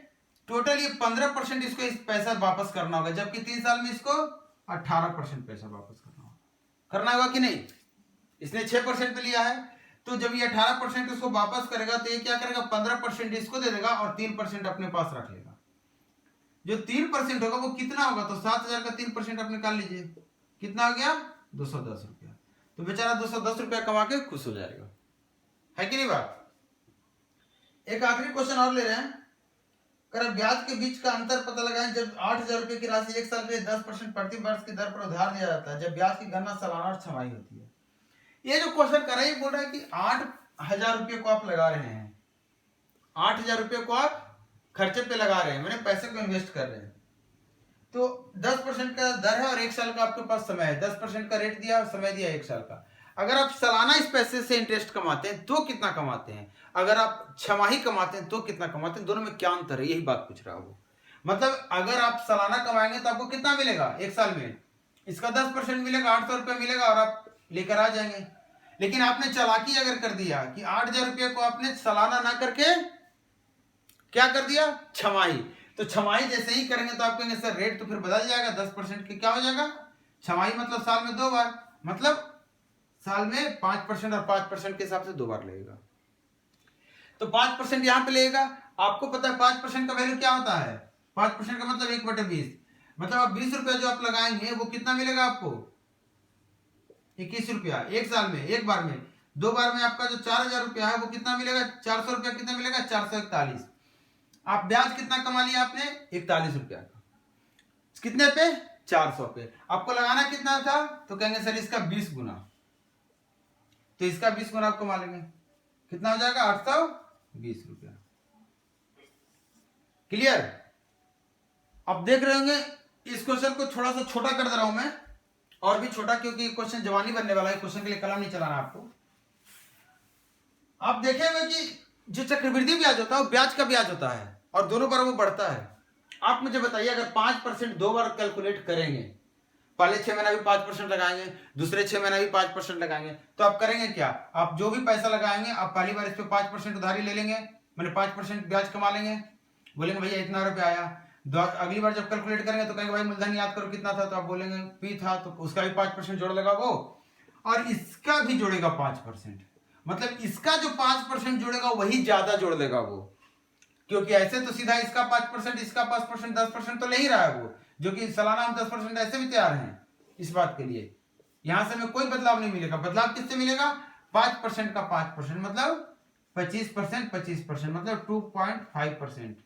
टोटल ये 15% इसको इस पैसा वापस करना होगा, जबकि 3 साल में इसको 18% पैसा वापस करना होगा कि नहीं। इसने 6% पे लिया है, तो जब ये 18% इसको वापस करेगा तो ये क्या करेगा 15% इसको दे देगा और 3% अपने पास रख लेगा। जो 3% होगा वो कितना होगा, तो 7,000 का 3% आप निकाल लीजिए, कितना हो गया 210 रुपया। तो बेचारा 210 रुपया कमा के खुश हो जाएगा, है कि नहीं बात। एक आखिरी क्वेश्चन और ले रहे हैं, कर ब्याज के बीच का अंतर पता लगाएं। जब 8,000 रुपए की राशि 1 साल के लिए 10% प्रति वर्ष की दर पर उधार दिया जाता है, जब ब्याज की गणना सालाना और छमाही होती है। ये जो क्वेश्चन कर रहा है बोल रहा है कि 8,000 रुपये को आप लगा रहे हैं, 8,000 रुपये को आप खर्चे पे लगा रहे हैं, मैंने पैसे को इन्वेस्ट कर रहे हैं, तो 10% का दर है और 1 साल का आपके पास समय है, 10% का रेट दिया और समय दिया 1 साल का। अगर आप सालाना इस पैसे से इंटरेस्ट कमाते हैं तो कितना कमाते हैं, अगर आप छमाही कमाते हैं तो कितना कमाते हैं, दोनों में क्या अंतर है, यही बात पूछ रहा है वो। मतलब अगर आप सालाना कमाएंगे तो आपको कितना मिलेगा 1 साल में, इसका 10% मिलेगा, 800 रुपया मिलेगा और आप लेकर आ जाएंगे। लेकिन आपने चालाकी अगर कर दिया कि 8,000 रुपये को आपने सालाना ना करके क्या कर दिया छमाही, तो छमाही जैसे ही करेंगे तो आप कहेंगे सर रेट तो फिर बदल जाएगा, 10% की क्या हो जाएगा छमाही, मतलब साल में 2 बार, मतलब साल में 5% और 5% के हिसाब से 2 बार लगेगा। तो 5% यहां पे लगेगा। आपको पता है 5% का वैल्यू क्या होता है, 5% का मतलब 1/20, मतलब आप 20 रुपया जो आप लगाएंगे वो कितना मिलेगा आपको 21 रुपया 1 साल में, 1 बार में। 2 बार में आपका जो 4,000 रुपया है वो कितना मिलेगा, 400 रुपया कितना मिलेगा 441। आप ब्याज कितना कमा लिया आपने 41 रुपया का, कितने पे 400 पे। आपको लगाना कितना था, तो कहेंगे सर इसका 20 गुना, तो इसका 20 गुना आप कमा लेंगे, कितना हो जाएगा 820 रुपया। क्लियर। अब देख रहे होंगे इस क्वेश्चन को थोड़ा सा छोटा कर दे रहा हूं मैं, और भी छोटा, क्योंकि क्वेश्चन जवानी बनने वाला है, क्वेश्चन के लिए कलम नहीं चलाना आपको। आप देखेंगे कि जो चक्रवृद्धि ब्याज होता है वो ब्याज का ब्याज होता है और दोनों बार वो बढ़ता है। आप मुझे बताइए अगर 5% 2 बार कैलकुलेट करेंगे, पहले 6 महीना भी 5% लगाएंगे, दूसरे 6 महीना भी 5% लगाएंगे, तो आप करेंगे क्या, आप जो भी पैसा लगाएंगे आप पहली बार इस पे 5% उधारी ले लेंगे, मैंने 5% ब्याज कमा लेंगे, बोलेंगे भैया इतना रुपया आया। अगली बार जब कैलकुलेट करेंगे तो कहेंगे भाई मूलधन याद करो कितना था, तो आप बोलेंगे पी था, तो उसका भी 5% जोड़ लेगा वो, और इसका भी जोड़ेगा 5%, मतलब इसका जो 5% जोड़ेगा वही ज्यादा जोड़ लेगा वो, क्योंकि ऐसे तो सीधा इसका 5% इसका 5% 10% तो ले ही रहा है वो, जो कि सालाना हम 10% ऐसे भी तैयार हैं इस बात के लिए। यहां से हमें कोई बदलाव नहीं मिलेगा, बदलाव किससे मिलेगा 5% का 5%, मतलब 25%, 25% मतलब 2.5%,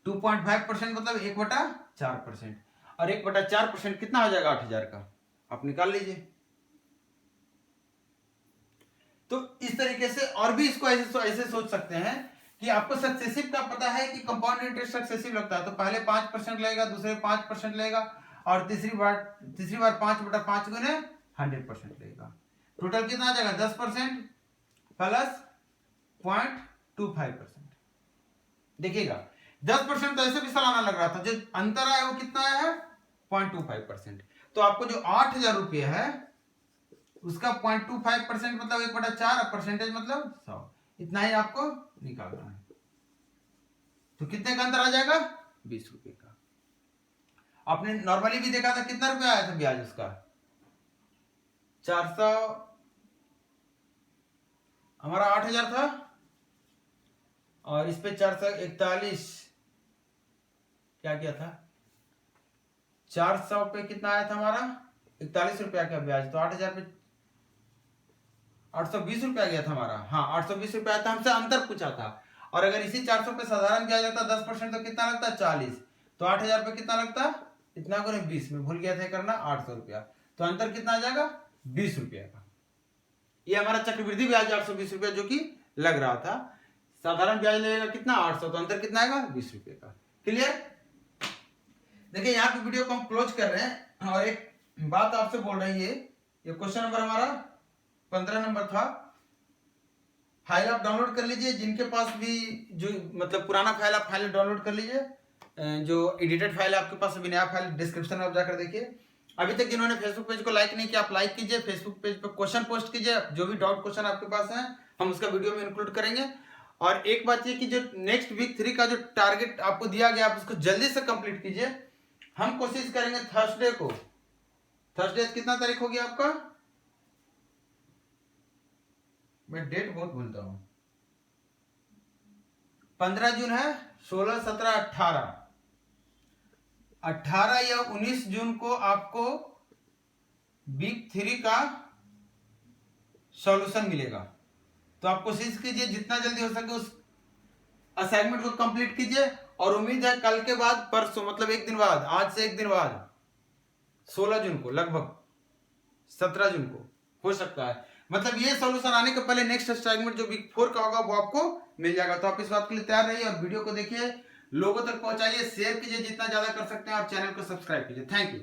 2.5% मतलब 1/4%, और 1/4% कितना हो जाएगा 8,000 का, आप निकाल लीजिए। तो इस तरीके से और भी इसको ऐसे सोच सकते हैं कि आपको सक्सेसिव का पता है कि कंपाउंड इंटरेस्ट सक्सेसिव लगता है, तो पहले 5% लगेगा, दूसरे 5% लगेगा, और तीसरी बार 5/5 गुने 100% लगेगा। टोटल कितना आ जाएगा 10% प्लस 0.25%। देखिएगा 10% तो ऐसे भी सालाना लग रहा था, जो अंतर आया वो कितना आया है 0.25%। तो आपको जो 8,000 रुपये है उसका 0.25% मतलब 1/4, परसेंटेज मतलब 100, इतना ही आपको निकालना है। तो कितने का अंतर आ जाएगा 20 रुपए का। आपने नॉर्मली भी देखा था कितना रुपया आया था ब्याज उसका 400, हमारा 8,000 था और इस पे 441 क्या किया था, 400 पे कितना आया था हमारा 41 रुपया का ब्याज, तो 8,000 पे 820 रुपया गया था हमारा। हाँ 820 रुपया था, हमसे अंतर पूछा था। और अगर इसी 400 पे साधारण ब्याज लगता 10% तो कितना लगता 40, तो 8,000 पे कितना लगता इतना गुने 20 में भूल गया था करना 800 रुपया, तो अंतर कितना आ जाएगा 20 रुपया का। ये हमारा चक्रवृद्धि ब्याज 820 रुपया जो कि लग रहा था, साधारण ब्याज लगेगा कितना 800, तो अंतर कितना आएगा 20 रुपये का। क्लियर। देखिए यहाँ पे वीडियो को हम क्लोज कर रहे हैं और एक बात आपसे बोल रहे हैं, ये क्वेश्चन नंबर हमारा 15 नंबर था। फाइल आप डाउनलोड कर लीजिए, जिनके पास भी जो मतलब पुराना फाइल आप फाइल डाउनलोड कर लीजिए, जो एडिटेड फाइल है आपके पास, अभी नया फाइल डिस्क्रिप्शन में आप जाकर देखिए। अभी तक जिन्होंने फेसबुक पेज को लाइक नहीं किया आप लाइक कीजिए, फेसबुक पेज पे क्वेश्चन पोस्ट कीजिए, जो भी डाउट क्वेश्चन आपके पास है हम उसका वीडियो में इंक्लूड करेंगे। और एक बात ये कि जो नेक्स्ट वीक 3 का जो टारगेट आपको दिया गया आप उसको जल्दी से कंप्लीट कीजिए। हम कोशिश करेंगे थर्सडे को, थर्सडे कितना तारीख होगी आपका, मैं डेट बहुत भूलता हूं, 15 जून है, 16, 17, 18 या 19 जून को आपको वीक 3 का सॉल्यूशन मिलेगा। तो आप कोशिश कीजिए जितना जल्दी हो सके उस असाइनमेंट को कंप्लीट कीजिए, और उम्मीद है कल के बाद परसों मतलब एक दिन बाद, आज से एक दिन बाद 16 जून को लगभग 17 जून को हो सकता है, मतलब ये सॉल्यूशन आने के पहले नेक्स्ट असाइनमेंट जो वीक 4 का होगा वो आपको मिल जाएगा। तो आप इस बात के लिए तैयार रहिए और वीडियो को देखिए, लोगों तक पहुंचाइए, शेयर कीजिए जितना ज्यादा कर सकते हैं, और चैनल को सब्सक्राइब कीजिए। Thank you.